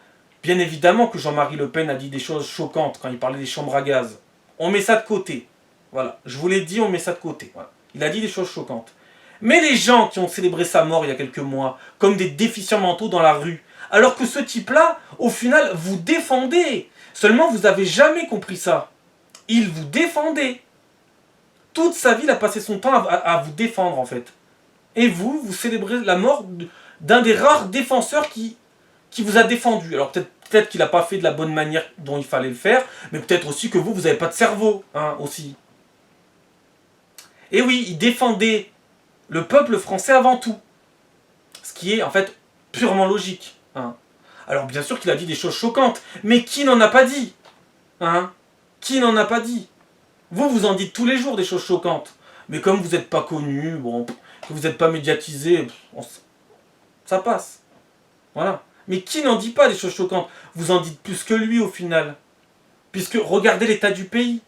Bien évidemment que Jean-Marie Le Pen a dit des choses choquantes quand il parlait des chambres à gaz. On met ça de côté. Voilà. Je vous l'ai dit, on met ça de côté. Voilà. Il a dit des choses choquantes. Mais les gens qui ont célébré sa mort il y a quelques mois, comme des déficients mentaux dans la rue, alors que ce type-là, au final, vous défendez. Seulement, vous n'avez jamais compris ça. Il vous défendait. Toute sa vie, il a passé son temps à vous défendre, en fait. Et vous célébrez la mort d'un des rares défenseurs qui vous a défendu. Alors peut-être qu'il n'a pas fait de la bonne manière dont il fallait le faire, mais peut-être aussi que vous n'avez pas de cerveau, hein, aussi. Et oui, il défendait le peuple français avant tout. Ce qui est, en fait, purement logique. Hein. Alors bien sûr qu'il a dit des choses choquantes, mais qui n'en a pas dit, hein? Qui n'en a pas dit? Vous en dites tous les jours des choses choquantes, mais comme vous n'êtes pas connu, bon, que vous n'êtes pas médiatisé, ça passe. Voilà. Mais qui n'en dit pas des choses choquantes? Vous en dites plus que lui au final. Puisque regardez l'état du pays.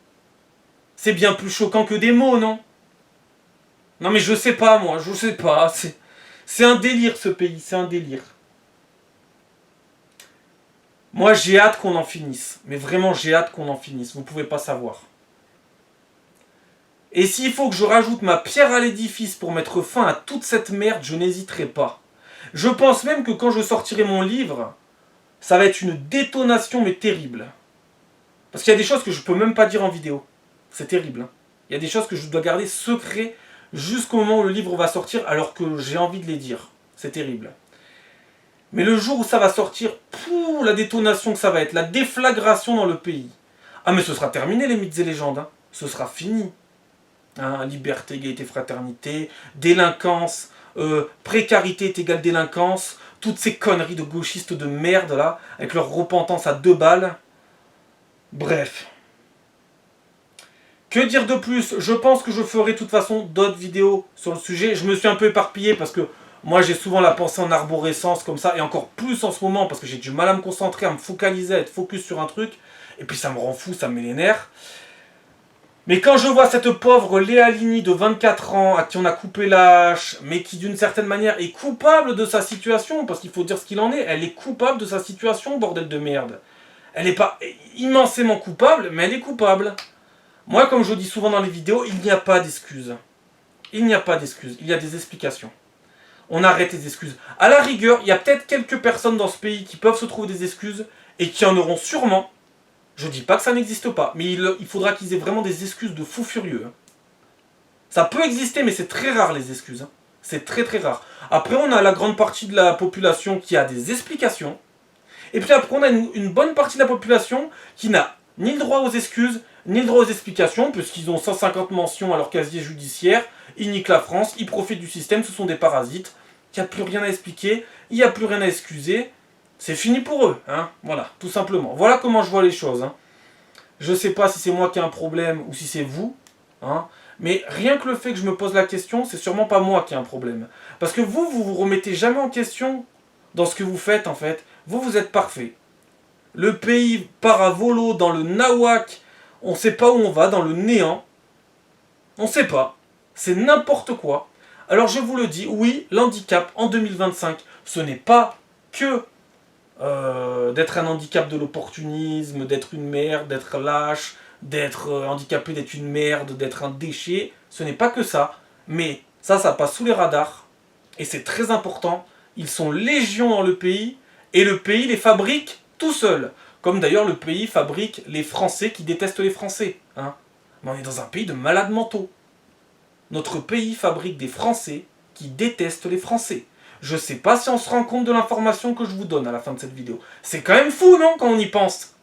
C'est bien plus choquant que des mots, non? Non mais je sais pas moi, je sais pas. C'est un délire ce pays, c'est un délire. Moi, j'ai hâte qu'on en finisse. Mais vraiment, j'ai hâte qu'on en finisse. Vous pouvez pas savoir. Et s'il faut que je rajoute ma pierre à l'édifice pour mettre fin à toute cette merde, je n'hésiterai pas. Je pense même que quand je sortirai mon livre, ça va être une détonation, mais terrible. Parce qu'il y a des choses que je peux même pas dire en vidéo. C'est terrible. Hein. Il y a des choses que je dois garder secret jusqu'au moment où le livre va sortir, alors que j'ai envie de les dire. C'est terrible. Mais le jour où ça va sortir, la détonation que ça va être, la déflagration dans le pays. Ah mais ce sera terminé les mythes et légendes, hein. Ce sera fini. Hein, liberté, égalité, fraternité, délinquance, précarité est égale délinquance, toutes ces conneries de gauchistes de merde là, avec leur repentance à 2 balles. Bref. Que dire de plus? Je pense que je ferai de toute façon d'autres vidéos sur le sujet. Je me suis un peu éparpillé parce que moi j'ai souvent la pensée en arborescence comme ça, et encore plus en ce moment parce que j'ai du mal à me concentrer, à me focaliser, à être focus sur un truc, et puis ça me rend fou, ça me met les nerfs. Mais quand je vois cette pauvre Léa Ligny de 24 ans, à qui on a coupé la hache, mais qui d'une certaine manière est coupable de sa situation, parce qu'il faut dire ce qu'il en est, elle est coupable de sa situation, bordel de merde. Elle n'est pas immensément coupable, mais elle est coupable. Moi, comme je dis souvent dans les vidéos, il n'y a pas d'excuses. Il n'y a pas d'excuses, il y a des explications. On arrête les excuses. À la rigueur, il y a peut-être quelques personnes dans ce pays qui peuvent se trouver des excuses et qui en auront sûrement. Je dis pas que ça n'existe pas, mais il faudra qu'ils aient vraiment des excuses de fous furieux. Hein. Ça peut exister, mais c'est très rare les excuses. Hein. C'est très très rare. Après, on a la grande partie de la population qui a des explications. Et puis après, on a une bonne partie de la population qui n'a ni le droit aux excuses, ni le droit aux explications, puisqu'ils ont 150 mentions à leur casier judiciaire. Ils niquent la France, ils profitent du système, ce sont des parasites. Il n'y a plus rien à expliquer, il n'y a plus rien à excuser. C'est fini pour eux, hein. Voilà, tout simplement. Voilà comment je vois les choses. Hein. Je ne sais pas si c'est moi qui ai un problème ou si c'est vous. Hein. Mais rien que le fait que je me pose la question, c'est sûrement pas moi qui ai un problème. Parce que vous remettez jamais en question dans ce que vous faites, en fait. Vous êtes parfait. Le pays part à volo dans le nawak. On sait pas où on va, dans le néant. On sait pas. C'est n'importe quoi. Alors je vous le dis, oui, l'handicap en 2025, ce n'est pas que d'être un handicap de l'opportunisme, d'être une merde, d'être lâche, d'être handicapé, d'être une merde, d'être un déchet. Ce n'est pas que ça. Mais ça passe sous les radars. Et c'est très important. Ils sont légion dans le pays. Et le pays les fabrique tout seul. Comme d'ailleurs le pays fabrique les Français qui détestent les Français. Hein. Mais on est dans un pays de malades mentaux. Notre pays fabrique des Français qui détestent les Français. Je sais pas si on se rend compte de l'information que je vous donne à la fin de cette vidéo. C'est quand même fou, non, quand on y pense.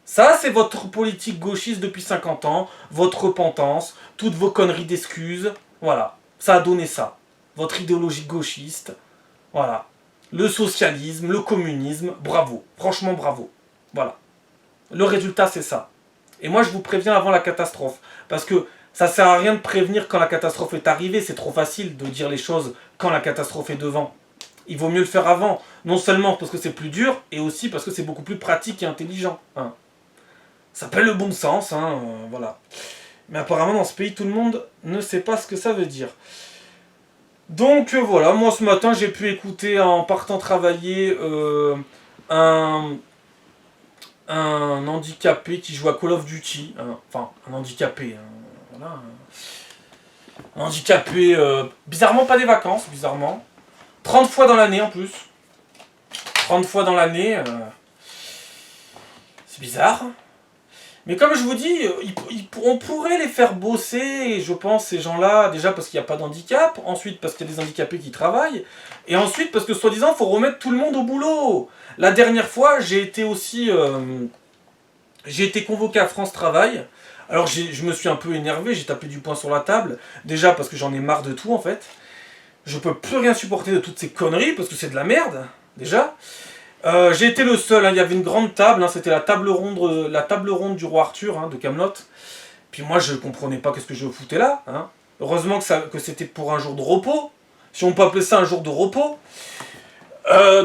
Ça, c'est votre politique gauchiste depuis 50 ans, votre repentance, toutes vos conneries d'excuses. Voilà, ça a donné ça. Votre idéologie gauchiste. Voilà. Le socialisme, le communisme, bravo. Franchement, bravo. Voilà. Le résultat, c'est ça. Et moi, je vous préviens avant la catastrophe. Parce que ça sert à rien de prévenir quand la catastrophe est arrivée. C'est trop facile de dire les choses quand la catastrophe est devant. Il vaut mieux le faire avant. Non seulement parce que c'est plus dur, et aussi parce que c'est beaucoup plus pratique et intelligent. Hein. Ça s'appelle le bon sens, hein, voilà. Mais apparemment, dans ce pays, tout le monde ne sait pas ce que ça veut dire. Donc voilà, moi ce matin, j'ai pu écouter en partant travailler un handicapé qui joue à Call of Duty. Enfin, un handicapé. Voilà, un handicapé, bizarrement pas des vacances, bizarrement. 30 fois dans l'année en plus. 30 fois dans l'année. C'est bizarre. Mais comme je vous dis, on pourrait les faire bosser, je pense, ces gens-là, déjà parce qu'il n'y a pas d'handicap, ensuite parce qu'il y a des handicapés qui travaillent, et ensuite parce que soi-disant, il faut remettre tout le monde au boulot. La dernière fois, j'ai été convoqué à France Travail. Alors je me suis un peu énervé, j'ai tapé du poing sur la table, déjà parce que j'en ai marre de tout en fait. Je peux plus rien supporter de toutes ces conneries, parce que c'est de la merde, déjà. J'ai été le seul, hein. Il y avait une grande table, hein. C'était la table ronde du roi Arthur, hein, de Camelot. Puis moi je comprenais pas qu'est-ce que je foutais là. Hein. Heureusement que c'était pour un jour de repos, si on peut appeler ça un jour de repos.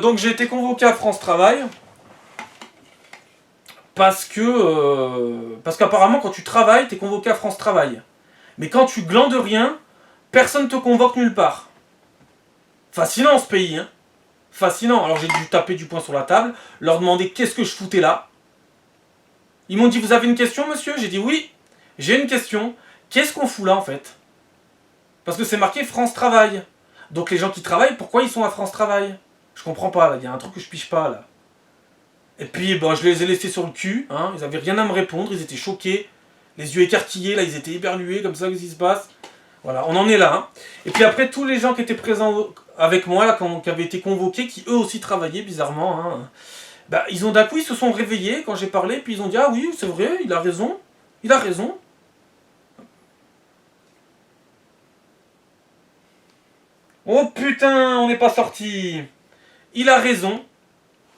Donc j'ai été convoqué à France Travail, parce qu'apparemment quand tu travailles, t'es convoqué à France Travail. Mais quand tu glandes rien, personne te convoque nulle part. Fascinant ce pays, hein. Fascinant. Alors j'ai dû taper du poing sur la table, leur demander qu'est-ce que je foutais là. Ils m'ont dit, vous avez une question, monsieur? J'ai dit oui, j'ai une question. Qu'est-ce qu'on fout là en fait? Parce que c'est marqué France Travail. Donc les gens qui travaillent, pourquoi ils sont à France Travail? Je comprends pas là, il y a un truc que je piche pas là. Et puis ben, je les ai laissés sur le cul, hein. Ils avaient rien à me répondre, ils étaient choqués, les yeux écarquillés, là ils étaient éberlués, comme ça, qu'est-ce qui se passe? Voilà, on en est là. Hein. Et puis après, tous les gens qui étaient présents avec moi, là, qui avaient été convoqués, qui eux aussi travaillaient bizarrement, hein, bah, d'un coup, ils se sont réveillés quand j'ai parlé, puis ils ont dit, ah oui, c'est vrai, il a raison, il a raison. Oh putain, on n'est pas sorti. Il a raison,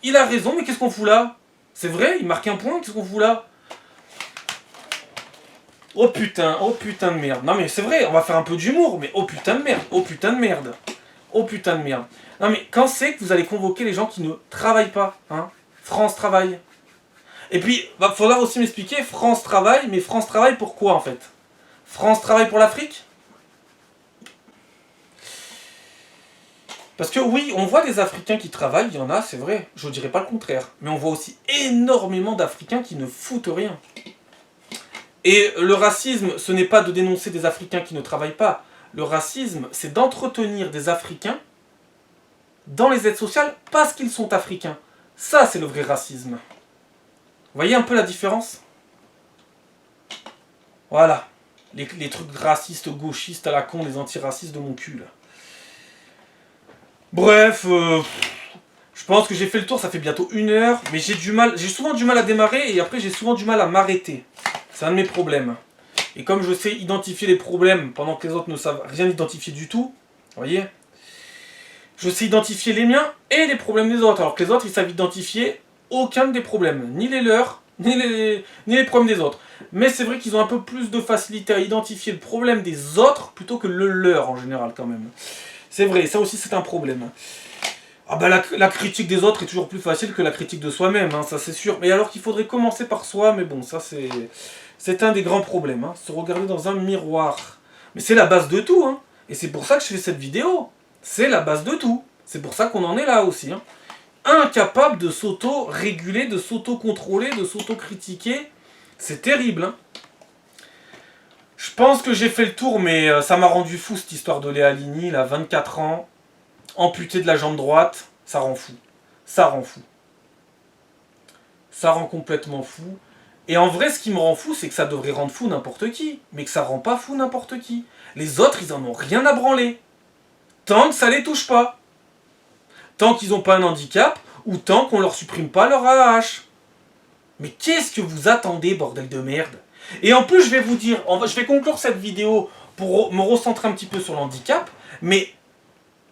mais qu'est-ce qu'on fout là? C'est vrai, il marque un point, qu'est-ce qu'on fout là? Oh putain de merde. Non mais c'est vrai, on va faire un peu d'humour, mais oh putain de merde, oh putain de merde. Oh putain de merde. Non mais quand c'est que vous allez convoquer les gens qui ne travaillent pas, hein? France Travail. Et puis, va falloir aussi m'expliquer, France Travail, mais France Travail pourquoi en fait? France Travail pour l'Afrique? Parce que oui, on voit des Africains qui travaillent, il y en a, c'est vrai, je ne dirais pas le contraire. Mais on voit aussi énormément d'Africains qui ne foutent rien. Et le racisme, ce n'est pas de dénoncer des Africains qui ne travaillent pas. Le racisme, c'est d'entretenir des Africains dans les aides sociales parce qu'ils sont Africains. Ça, c'est le vrai racisme. Vous voyez un peu la différence? Voilà. Les trucs racistes, gauchistes à la con, les antiracistes de mon cul, là. Bref, je pense que j'ai fait le tour, ça fait bientôt 1 heure. Mais j'ai souvent du mal à démarrer et après j'ai souvent du mal à m'arrêter. C'est un de mes problèmes. Et comme je sais identifier les problèmes pendant que les autres ne savent rien identifier du tout, vous voyez, je sais identifier les miens et les problèmes des autres. Alors que les autres, ils savent identifier aucun des problèmes. Ni les leurs, ni les problèmes des autres. Mais c'est vrai qu'ils ont un peu plus de facilité à identifier le problème des autres plutôt que le leur en général quand même. C'est vrai, ça aussi c'est un problème. Ah bah la critique des autres est toujours plus facile que la critique de soi-même, hein, ça c'est sûr. Mais alors qu'il faudrait commencer par soi, mais bon, ça c'est un des grands problèmes, hein, se regarder dans un miroir. Mais c'est la base de tout, hein. Et c'est pour ça que je fais cette vidéo. C'est la base de tout. C'est pour ça qu'on en est là aussi, hein. Incapable de s'auto-réguler, de s'auto-contrôler, de s'auto-critiquer. C'est terrible, hein. Je pense que j'ai fait le tour, mais ça m'a rendu fou cette histoire de Léa Ligny, là, 24 ans, amputée de la jambe droite, ça rend fou. Ça rend fou. Ça rend complètement fou. Et en vrai, ce qui me rend fou, c'est que ça devrait rendre fou n'importe qui, mais que ça rend pas fou n'importe qui. Les autres, ils en ont rien à branler. Tant que ça les touche pas. Tant qu'ils n'ont pas un handicap, ou tant qu'on leur supprime pas leur AAH. Mais qu'est-ce que vous attendez, bordel de merde? Et en plus, je vais vous dire, je vais conclure cette vidéo pour me recentrer un petit peu sur l'handicap, mais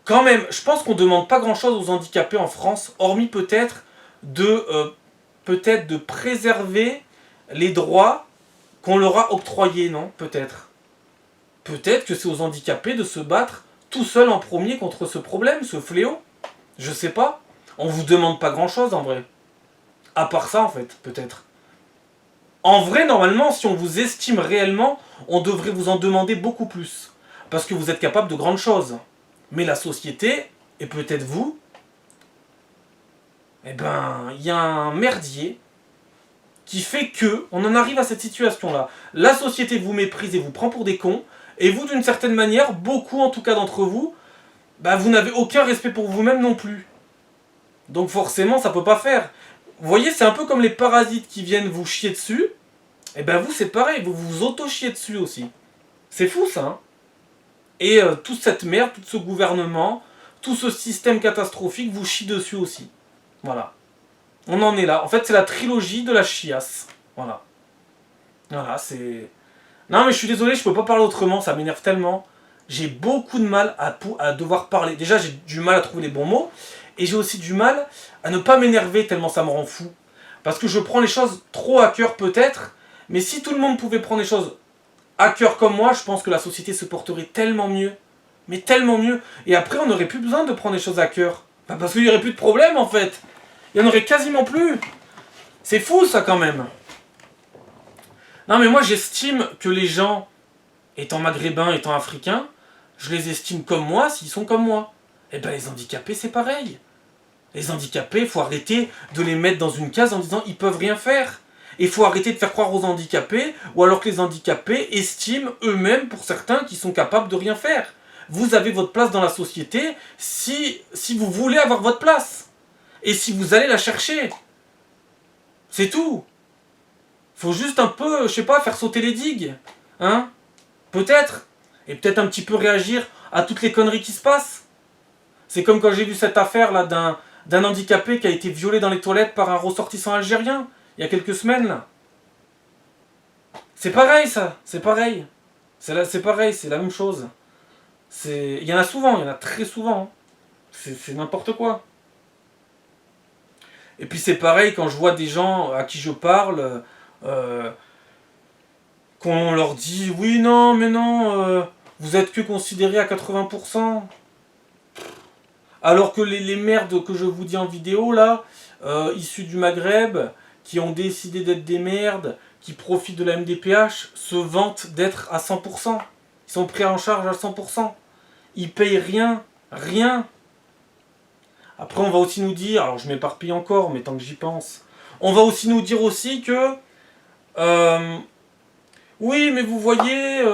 quand même, je pense qu'on ne demande pas grand-chose aux handicapés en France, hormis peut-être de préserver les droits qu'on leur a octroyés, non? Peut-être. Peut-être que c'est aux handicapés de se battre tout seuls en premier contre ce problème, ce fléau. Je sais pas. On vous demande pas grand-chose en vrai. À part ça, en fait, peut-être. En vrai, normalement, si on vous estime réellement, on devrait vous en demander beaucoup plus. Parce que vous êtes capable de grandes choses. Mais la société, et peut-être vous, eh ben, il y a un merdier qui fait que on en arrive à cette situation-là. La société vous méprise et vous prend pour des cons, et vous, d'une certaine manière, beaucoup en tout cas d'entre vous, bah, vous n'avez aucun respect pour vous-même non plus. Donc forcément, ça peut pas faire. Vous voyez, c'est un peu comme les parasites qui viennent vous chier dessus. Et ben vous, c'est pareil, vous vous auto-chiez dessus aussi. C'est fou ça, hein. Et toute cette merde, tout ce gouvernement, tout ce système catastrophique vous chie dessus aussi. Voilà. On en est là. En fait, c'est la trilogie de la chiasse. Voilà. Voilà, c'est... Non, mais je suis désolé, je peux pas parler autrement, ça m'énerve tellement. J'ai beaucoup de mal à devoir parler. Déjà, j'ai du mal à trouver les bons mots. Et j'ai aussi du mal à ne pas m'énerver tellement ça me rend fou. Parce que je prends les choses trop à cœur peut-être. Mais si tout le monde pouvait prendre les choses à cœur comme moi, je pense que la société se porterait tellement mieux. Mais tellement mieux. Et après, on n'aurait plus besoin de prendre les choses à cœur. Bah, parce qu'il n'y aurait plus de problème en fait. Il n'y en aurait quasiment plus. C'est fou ça quand même. Non mais moi j'estime que les gens, étant maghrébins, étant africains, je les estime comme moi s'ils sont comme moi. Et ben les handicapés c'est pareil. Les handicapés, il faut arrêter de les mettre dans une case en disant ils peuvent rien faire. Il faut arrêter de faire croire aux handicapés, ou alors que les handicapés estiment eux-mêmes, pour certains, qu'ils sont capables de rien faire. Vous avez votre place dans la société si vous voulez avoir votre place. Et si vous allez la chercher. C'est tout. Faut juste un peu, je sais pas, faire sauter les digues. Hein? Peut-être. Et peut-être un petit peu réagir à toutes les conneries qui se passent. C'est comme quand j'ai vu cette affaire là d'un handicapé qui a été violé dans les toilettes par un ressortissant algérien. Il y a quelques semaines là. C'est pareil ça. C'est pareil. C'est pareil, c'est la même chose. Il y en a souvent, il y en a très souvent. Hein. C'est n'importe quoi. Et puis c'est pareil quand je vois des gens à qui je parle, qu'on leur dit oui non mais non, vous êtes que considérés à 80%. Alors que les merdes que je vous dis en vidéo là, issus du Maghreb, qui ont décidé d'être des merdes, qui profitent de la MDPH, se vantent d'être à 100%. Ils sont pris en charge à 100%. Ils payent rien, rien. Après, on va aussi nous dire, alors je m'éparpille encore, mais tant que j'y pense, on va aussi nous dire aussi que, oui, mais vous voyez,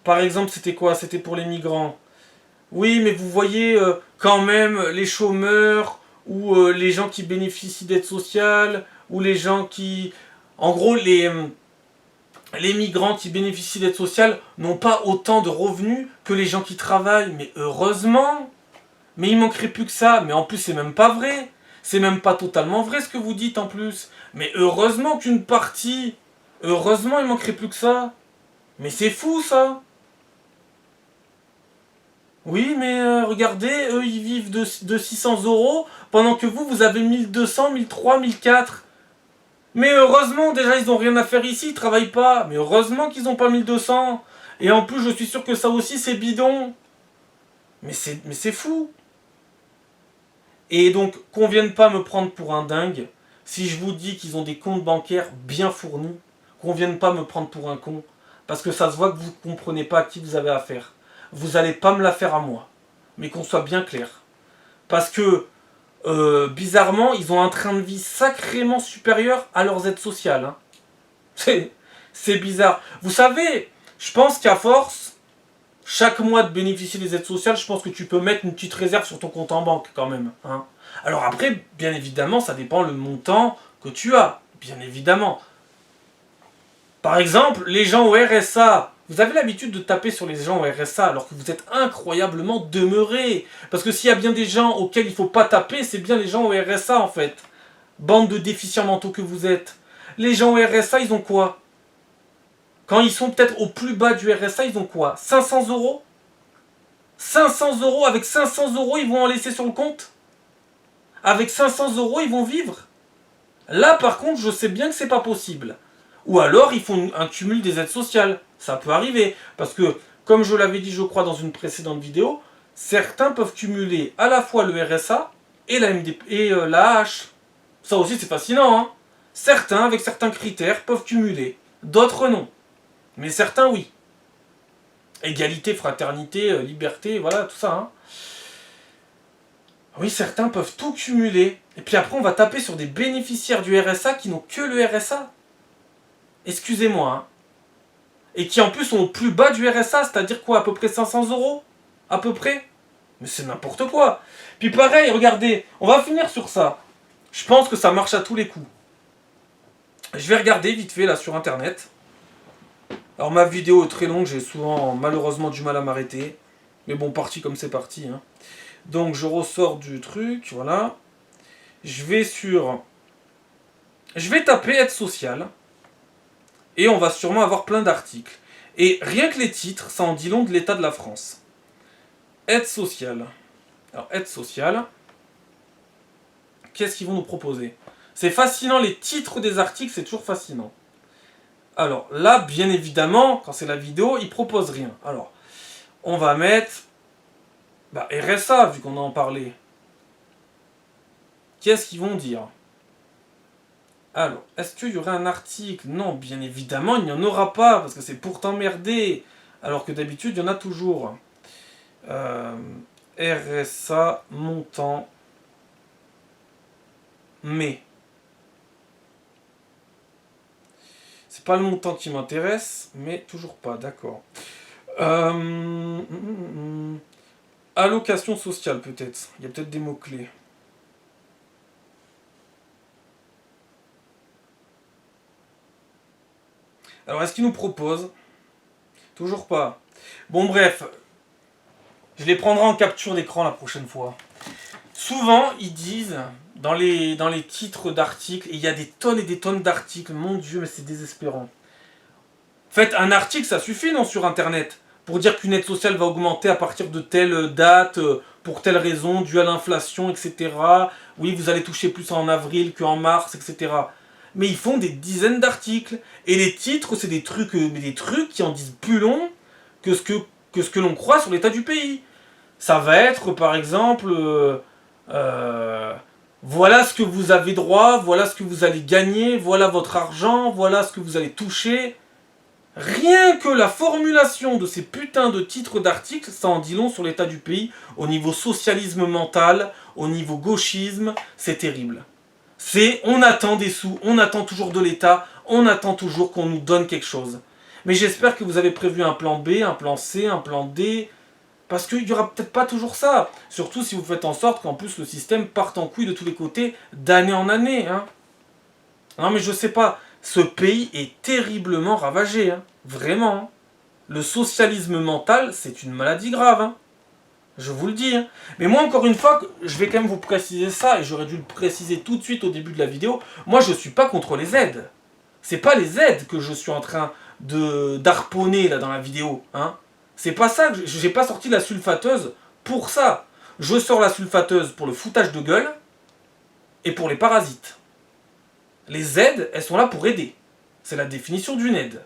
par exemple, c'était quoi? C'était pour les migrants. Oui, mais vous voyez quand même les chômeurs, ou les gens qui bénéficient d'aide sociale, ou les gens qui... En gros, les migrants qui bénéficient d'aide sociale n'ont pas autant de revenus que les gens qui travaillent. Mais heureusement! Mais il manquerait plus que ça. Mais en plus, c'est même pas vrai. C'est même pas totalement vrai ce que vous dites en plus. Mais heureusement qu'une partie... Heureusement, il manquerait plus que ça. Mais c'est fou ça. Oui, mais regardez, eux, ils vivent de 600 euros, pendant que vous avez 1200, 1300, 1400. Mais heureusement, déjà, ils n'ont rien à faire ici, ils travaillent pas. Mais heureusement qu'ils n'ont pas 1200. Et en plus, je suis sûr que ça aussi, c'est bidon. Mais c'est fou. Et donc, qu'on vienne pas me prendre pour un dingue, si je vous dis qu'ils ont des comptes bancaires bien fournis, qu'on vienne pas me prendre pour un con, parce que ça se voit que vous comprenez pas à qui vous avez affaire. Vous allez pas me la faire à moi. Mais qu'on soit bien clair. Parce que, bizarrement, ils ont un train de vie sacrément supérieur à leurs aides sociales. Hein. C'est bizarre. Vous savez, je pense qu'à force, chaque mois de bénéficier des aides sociales, je pense que tu peux mettre une petite réserve sur ton compte en banque quand même. Hein. Alors après, bien évidemment, ça dépend le montant que tu as. Bien évidemment. Par exemple, les gens au RSA. Vous avez l'habitude de taper sur les gens au RSA alors que vous êtes incroyablement demeurés. Parce que s'il y a bien des gens auxquels il ne faut pas taper, c'est bien les gens au RSA en fait. Bande de déficients mentaux que vous êtes. Les gens au RSA, ils ont quoi? Quand ils sont peut-être au plus bas du RSA, ils ont quoi? 500 euros? 500 euros, avec 500 euros, ils vont en laisser sur le compte? Avec 500 euros, ils vont vivre? Là, par contre, je sais bien que c'est pas possible. Ou alors, ils font un cumul des aides sociales. Ça peut arriver. Parce que, comme je l'avais dit, je crois, dans une précédente vidéo, certains peuvent cumuler à la fois le RSA et la MDP et la AH. Ça aussi, c'est fascinant. Hein. Certains, avec certains critères, peuvent cumuler. D'autres, non. Mais certains, oui. Égalité, fraternité, liberté, voilà, tout ça. Hein. Oui, certains peuvent tout cumuler. Et puis après, on va taper sur des bénéficiaires du RSA qui n'ont que le RSA. Excusez-moi. Hein. Et qui en plus sont au plus bas du RSA, c'est-à-dire quoi, à peu près 500 euros? À peu près? Mais c'est n'importe quoi. Puis pareil, regardez, on va finir sur ça. Je pense que ça marche à tous les coups. Je vais regarder vite fait là sur internet. Alors ma vidéo est très longue, j'ai souvent malheureusement du mal à m'arrêter. Mais bon, parti comme c'est parti. Hein. Donc je ressors du truc, voilà. Je vais taper aide sociale. Et on va sûrement avoir plein d'articles. Et rien que les titres, ça en dit long de l'état de la France. Aide sociale. Alors aide sociale. Qu'est-ce qu'ils vont nous proposer? C'est fascinant, les titres des articles, c'est toujours fascinant. Alors là, bien évidemment, quand c'est la vidéo, ils proposent rien. Alors, on va mettre RSA, vu qu'on en parlait. Qu'est-ce qu'ils vont dire? Alors, est-ce qu'il y aurait un article? Non, bien évidemment, il n'y en aura pas, parce que c'est pour t'emmerder. Alors que d'habitude, il y en a toujours. RSA, montant, mais. C'est pas le montant qui m'intéresse, mais toujours pas, d'accord. Allocation sociale, peut-être. Il y a peut-être des mots-clés. Alors, est-ce qu'ils nous proposent? Toujours pas. Bon, bref. Je les prendrai en capture d'écran la prochaine fois. Souvent, ils disent, dans les titres d'articles, et il y a des tonnes et des tonnes d'articles, mon Dieu, mais c'est désespérant. Faites un article, ça suffit, non, sur Internet, pour dire qu'une aide sociale va augmenter à partir de telle date, pour telle raison, due à l'inflation, etc. Oui, vous allez toucher plus en avril qu'en mars, etc. Mais ils font des dizaines d'articles. Et les titres, c'est des trucs qui en disent plus long que ce que l'on croit sur l'état du pays. Ça va être, par exemple, voilà ce que vous avez droit, voilà ce que vous allez gagner, voilà votre argent, voilà ce que vous allez toucher. Rien que la formulation de ces putains de titres d'articles, ça en dit long sur l'état du pays, au niveau socialisme mental, au niveau gauchisme, c'est terrible. On attend des sous, on attend toujours de l'État, on attend toujours qu'on nous donne quelque chose. Mais j'espère que vous avez prévu un plan B, un plan C, un plan D, parce qu'il n'y aura peut-être pas toujours ça. Surtout si vous faites en sorte qu'en plus le système parte en couille de tous les côtés, d'année en année. Hein. Non mais je sais pas, ce pays est terriblement ravagé. Hein. Vraiment. Hein. Le socialisme mental, c'est une maladie grave. Hein. Je vous le dis. Hein. Mais moi, encore une fois, je vais quand même vous préciser ça, et j'aurais dû le préciser tout de suite au début de la vidéo. Moi, je ne suis pas contre les aides. C'est pas les aides que je suis en train d'harponner là dans la vidéo. Hein. C'est pas ça, j'ai pas sorti la sulfateuse pour ça. Je sors la sulfateuse pour le foutage de gueule et pour les parasites. Les aides, elles sont là pour aider. C'est la définition d'une aide.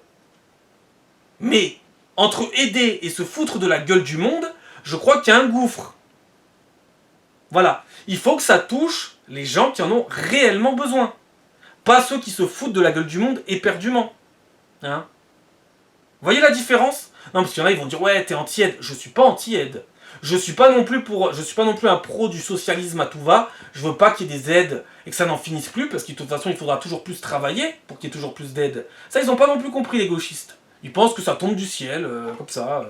Mais, entre aider et se foutre de la gueule du monde, Je crois qu'il y a un gouffre. Voilà. Il faut que ça touche les gens qui en ont réellement besoin. Pas ceux qui se foutent de la gueule du monde éperdument. Hein? Vous voyez la différence? Non, parce qu'il y en a, ils vont dire, ouais, t'es anti-aide. Je suis pas anti-aide. Je suis pas non plus un pro du socialisme à tout va. Je veux pas qu'il y ait des aides et que ça n'en finisse plus, parce que de toute façon, il faudra toujours plus travailler pour qu'il y ait toujours plus d'aides. Ça, ils ont pas non plus compris, les gauchistes. Ils pensent que ça tombe du ciel, comme ça.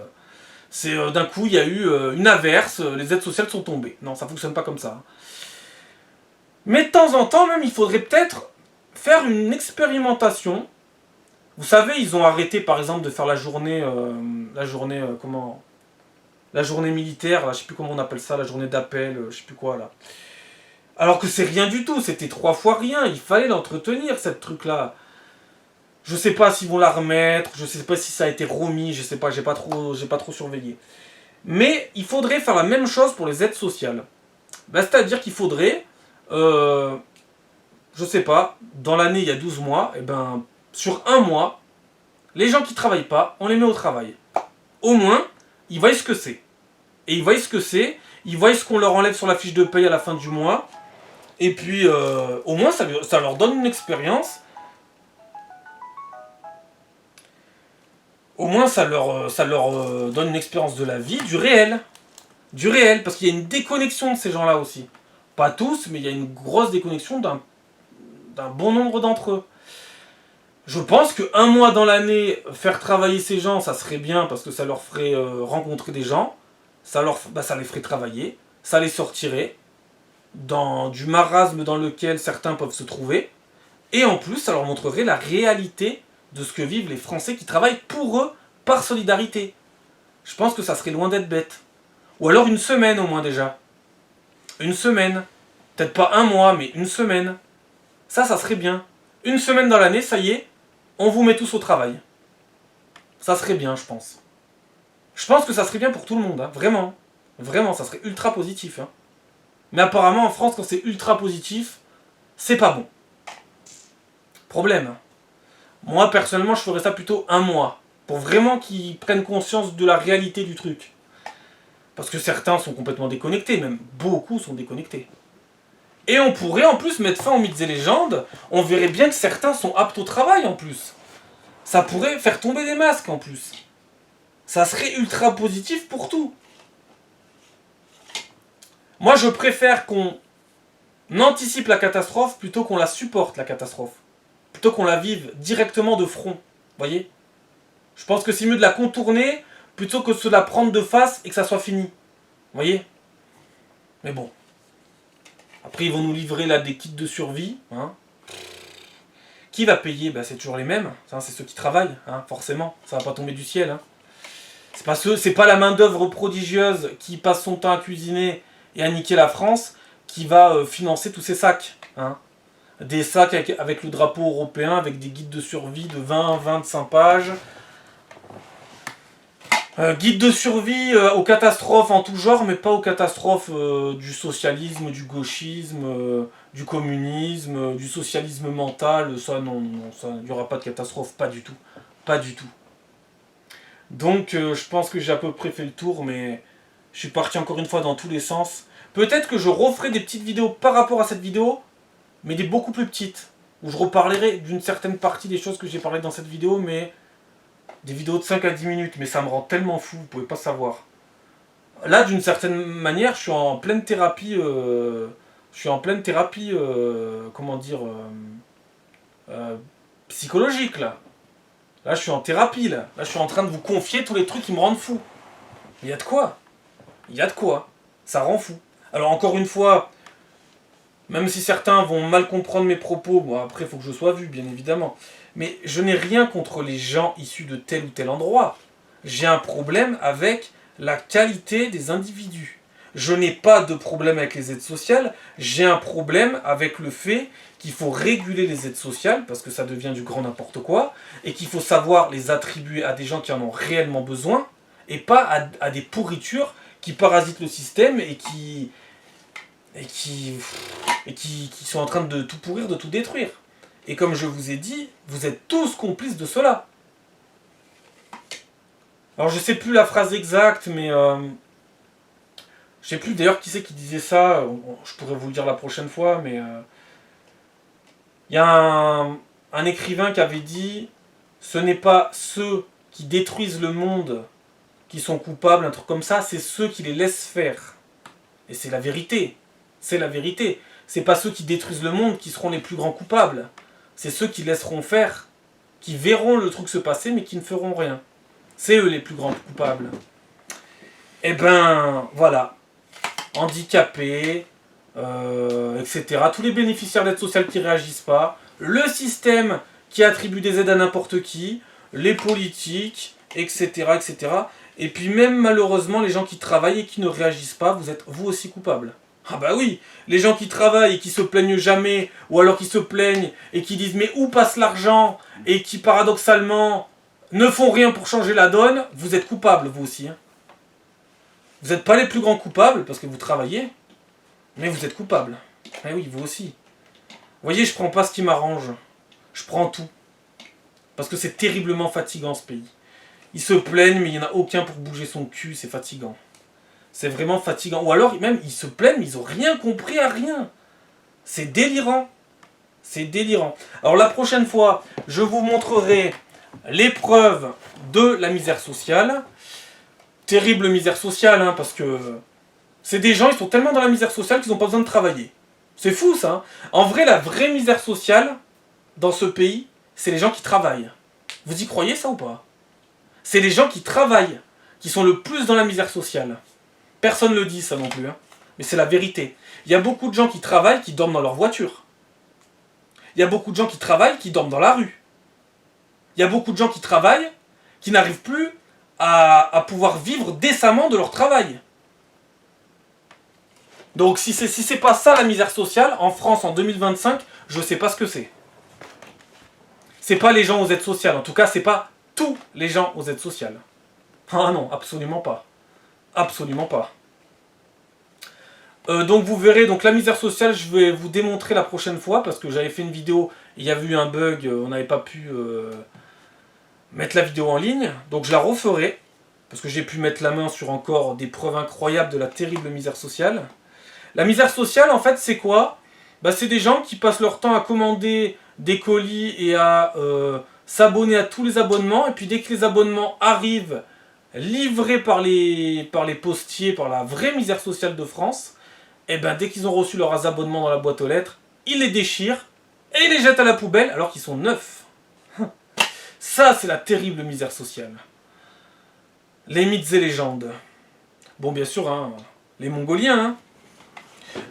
C'est d'un coup, il y a eu une averse, les aides sociales sont tombées. Non, ça fonctionne pas comme ça. Mais de temps en temps, même, il faudrait peut-être faire une expérimentation. Vous savez, ils ont arrêté, par exemple, de faire la journée militaire, là, je sais plus comment on appelle ça, la journée d'appel, je sais plus quoi, là. Alors que c'est rien du tout, c'était 3 fois rien, il fallait l'entretenir, cette truc-là. Je sais pas s'ils vont la remettre, je sais pas si ça a été remis, je sais pas, j'ai pas trop surveillé. Mais il faudrait faire la même chose pour les aides sociales. Ben, c'est-à-dire qu'il faudrait, je sais pas, dans l'année il y a 12 mois, et ben, sur un mois, les gens qui travaillent pas, on les met au travail. Au moins, ils voient ce que c'est. Et ils voient ce que c'est, ils voient ce qu'on leur enlève sur la fiche de paye à la fin du mois. Et puis, au moins, ça leur donne une expérience. Au moins, ça leur donne une expérience de la vie, du réel. Du réel, parce qu'il y a une déconnexion de ces gens-là aussi. Pas tous, mais il y a une grosse déconnexion d'un bon nombre d'entre eux. Je pense qu'un mois dans l'année, faire travailler ces gens, ça serait bien, parce que ça leur ferait rencontrer des gens. Ça les ferait travailler. Ça les sortirait du marasme dans lequel certains peuvent se trouver. Et en plus, ça leur montrerait la réalité de ce que vivent les Français qui travaillent pour eux, par solidarité. Je pense que ça serait loin d'être bête. Ou alors une semaine au moins déjà. Une semaine. Peut-être pas un mois, mais une semaine. Ça serait bien. Une semaine dans l'année, ça y est, on vous met tous au travail. Ça serait bien, je pense. Je pense que ça serait bien pour tout le monde, hein. Vraiment. Vraiment, ça serait ultra positif. Hein. Mais apparemment, en France, quand c'est ultra positif, c'est pas bon. Problème. Moi, personnellement, je ferais ça plutôt un mois. Pour vraiment qu'ils prennent conscience de la réalité du truc. Parce que certains sont complètement déconnectés, même beaucoup sont déconnectés. Et on pourrait en plus mettre fin aux mythes et légendes. On verrait bien que certains sont aptes au travail en plus. Ça pourrait faire tomber des masques en plus. Ça serait ultra positif pour tout. Moi, je préfère qu'on anticipe la catastrophe plutôt qu'on la supporte, la catastrophe. Plutôt qu'on la vive directement de front. Voyez ? Je pense que c'est mieux de la contourner plutôt que de se la prendre de face et que ça soit fini. Voyez ? Mais bon. Après, ils vont nous livrer là des kits de survie. Hein. Qui va payer? Ben, c'est toujours les mêmes. Hein, c'est ceux qui travaillent, hein, forcément. Ça va pas tomber du ciel. Hein. C'est pas la main-d'œuvre prodigieuse qui passe son temps à cuisiner et à niquer la France qui va financer tous ces sacs. Hein. Des sacs avec le drapeau européen, avec des guides de survie de 20-25 pages. Guide de survie aux catastrophes en tout genre, mais pas aux catastrophes du socialisme, du gauchisme, du communisme, du socialisme mental. Ça, non, ça, il n'y aura pas de catastrophe, pas du tout. Pas du tout. Donc, je pense que j'ai à peu près fait le tour, mais je suis parti encore une fois dans tous les sens. Peut-être que je referai des petites vidéos par rapport à cette vidéo, mais des beaucoup plus petites, où je reparlerai d'une certaine partie des choses que j'ai parlé dans cette vidéo, mais des vidéos de 5 à 10 minutes, mais ça me rend tellement fou, vous pouvez pas savoir. Là, d'une certaine manière, je suis en pleine thérapie, comment dire, psychologique, là. Là, je suis en thérapie, là. Là, je suis en train de vous confier tous les trucs qui me rendent fou. Il y a de quoi. Il y a de quoi. Ça rend fou. Alors, encore une fois, même si certains vont mal comprendre mes propos, bon, après, il faut que je sois vu, bien évidemment. Mais je n'ai rien contre les gens issus de tel ou tel endroit. J'ai un problème avec la qualité des individus. Je n'ai pas de problème avec les aides sociales, j'ai un problème avec le fait qu'il faut réguler les aides sociales, parce que ça devient du grand n'importe quoi, et qu'il faut savoir les attribuer à des gens qui en ont réellement besoin, et pas à des pourritures qui parasitent le système et qui sont en train de tout pourrir, de tout détruire. Et comme je vous ai dit, vous êtes tous complices de cela. Alors je sais plus la phrase exacte, mais Je sais plus d'ailleurs qui c'est qui disait ça, je pourrais vous le dire la prochaine fois, mais il y a un écrivain qui avait dit ce n'est pas ceux qui détruisent le monde qui sont coupables, un truc comme ça, c'est ceux qui les laissent faire. Et c'est la vérité. C'est la vérité. C'est pas ceux qui détruisent le monde qui seront les plus grands coupables. C'est ceux qui laisseront faire, qui verront le truc se passer mais qui ne feront rien. C'est eux les plus grands coupables. Eh ben, voilà. Handicapés, etc. Tous les bénéficiaires d'aide sociale qui ne réagissent pas. Le système qui attribue des aides à n'importe qui. Les politiques, etc., etc. Et puis même malheureusement, les gens qui travaillent et qui ne réagissent pas, vous êtes vous aussi coupables. Ah bah oui, les gens qui travaillent et qui se plaignent jamais, ou alors qui se plaignent et qui disent mais où passe l'argent, et qui paradoxalement ne font rien pour changer la donne, vous êtes coupables vous aussi. Hein. Vous n'êtes pas les plus grands coupables parce que vous travaillez, mais vous êtes coupables. Eh oui, vous aussi. Vous voyez, je prends pas ce qui m'arrange. Je prends tout. Parce que c'est terriblement fatigant ce pays. Ils se plaignent, mais il n'y en a aucun pour bouger son cul, c'est fatigant. C'est vraiment fatigant. Ou alors, même, ils se plaignent, mais ils n'ont rien compris à rien. C'est délirant. C'est délirant. Alors la prochaine fois, je vous montrerai l'épreuve de la misère sociale. Terrible misère sociale, hein, parce que c'est des gens, ils sont tellement dans la misère sociale qu'ils n'ont pas besoin de travailler. C'est fou ça. Hein. En vrai, la vraie misère sociale, dans ce pays, c'est les gens qui travaillent. Vous y croyez ça ou pas? C'est les gens qui travaillent qui sont le plus dans la misère sociale. Personne ne le dit ça non plus, hein. Mais c'est la vérité. Il y a beaucoup de gens qui travaillent qui dorment dans leur voiture. Il y a beaucoup de gens qui travaillent qui dorment dans la rue. Il y a beaucoup de gens qui travaillent qui n'arrivent plus à pouvoir vivre décemment de leur travail. Donc si c'est pas ça la misère sociale, en France en 2025, je sais pas ce que c'est. C'est pas les gens aux aides sociales, en tout cas c'est pas tous les gens aux aides sociales. Ah non, absolument pas. Absolument pas. Donc vous verrez, donc la misère sociale, je vais vous démontrer la prochaine fois, parce que j'avais fait une vidéo, il y avait eu un bug, on n'avait pas pu mettre la vidéo en ligne, donc je la referai, parce que j'ai pu mettre la main sur encore des preuves incroyables de la terrible misère sociale. La misère sociale, en fait, c'est quoi? Bah, c'est des gens qui passent leur temps à commander des colis et à s'abonner à tous les abonnements, et puis dès que les abonnements arrivent, livrés par les postiers, par la vraie misère sociale de France, et ben dès qu'ils ont reçu leurs abonnements dans la boîte aux lettres, ils les déchirent et ils les jettent à la poubelle alors qu'ils sont neufs. Ça, c'est la terrible misère sociale. Les mythes et légendes. Bon, bien sûr, hein, les Mongoliens. Hein.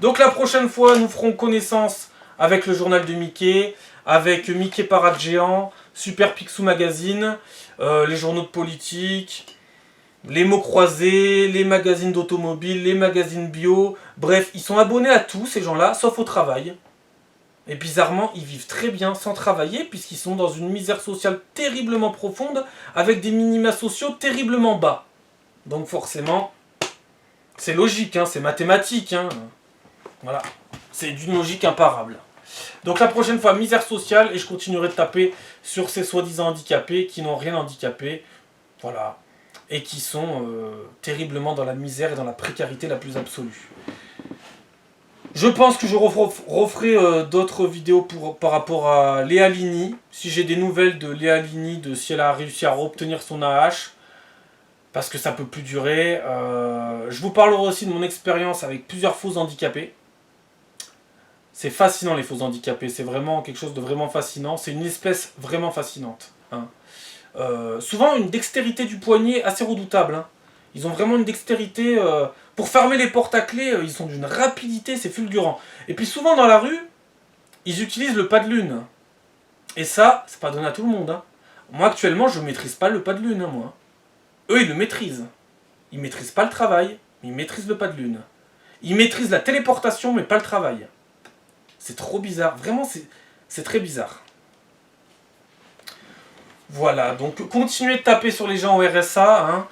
Donc la prochaine fois, nous ferons connaissance avec le journal de Mickey, avec Mickey Parade Géant, Super Picsou Magazine, les journaux de politique, les mots croisés, les magazines d'automobile, les magazines bio. Bref, ils sont abonnés à tout, ces gens-là, sauf au travail. Et bizarrement, ils vivent très bien sans travailler, puisqu'ils sont dans une misère sociale terriblement profonde, avec des minima sociaux terriblement bas. Donc forcément, c'est logique, hein, c'est mathématique. Hein. Voilà, c'est d'une logique imparable. Donc la prochaine fois, misère sociale, et je continuerai de taper sur ces soi-disant handicapés qui n'ont rien handicapé. Voilà. Et qui sont terriblement dans la misère et dans la précarité la plus absolue. Je pense que je referai d'autres vidéos par rapport à Léa Lini. Si j'ai des nouvelles de Léa Lini, de si elle a réussi à obtenir son AH, parce que ça peut plus durer. Je vous parlerai aussi de mon expérience avec plusieurs faux handicapés. C'est fascinant les faux handicapés, c'est vraiment quelque chose de vraiment fascinant. C'est une espèce vraiment fascinante. Hein. Souvent une dextérité du poignet assez redoutable. Hein. Ils ont vraiment une dextérité... pour fermer les portes à clé, ils sont d'une rapidité, c'est fulgurant. Et puis souvent dans la rue, ils utilisent le pas de lune. Et ça, c'est pas donné à tout le monde. Hein. Moi actuellement, je ne maîtrise pas le pas de lune. Hein, moi. Eux, ils le maîtrisent. Ils ne maîtrisent pas le travail, mais ils maîtrisent le pas de lune. Ils maîtrisent la téléportation, mais pas le travail. C'est trop bizarre. Vraiment, c'est très bizarre. Voilà, donc continuez de taper sur les gens au RSA. Hein.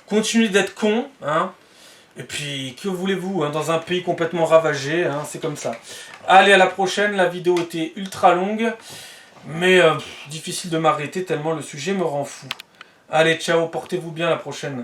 Continuez d'être cons. Hein. Et puis, que voulez-vous, hein, dans un pays complètement ravagé, hein, c'est comme ça. Allez, à la prochaine, la vidéo était ultra longue, mais difficile de m'arrêter tellement le sujet me rend fou. Allez, ciao, portez-vous bien, à la prochaine.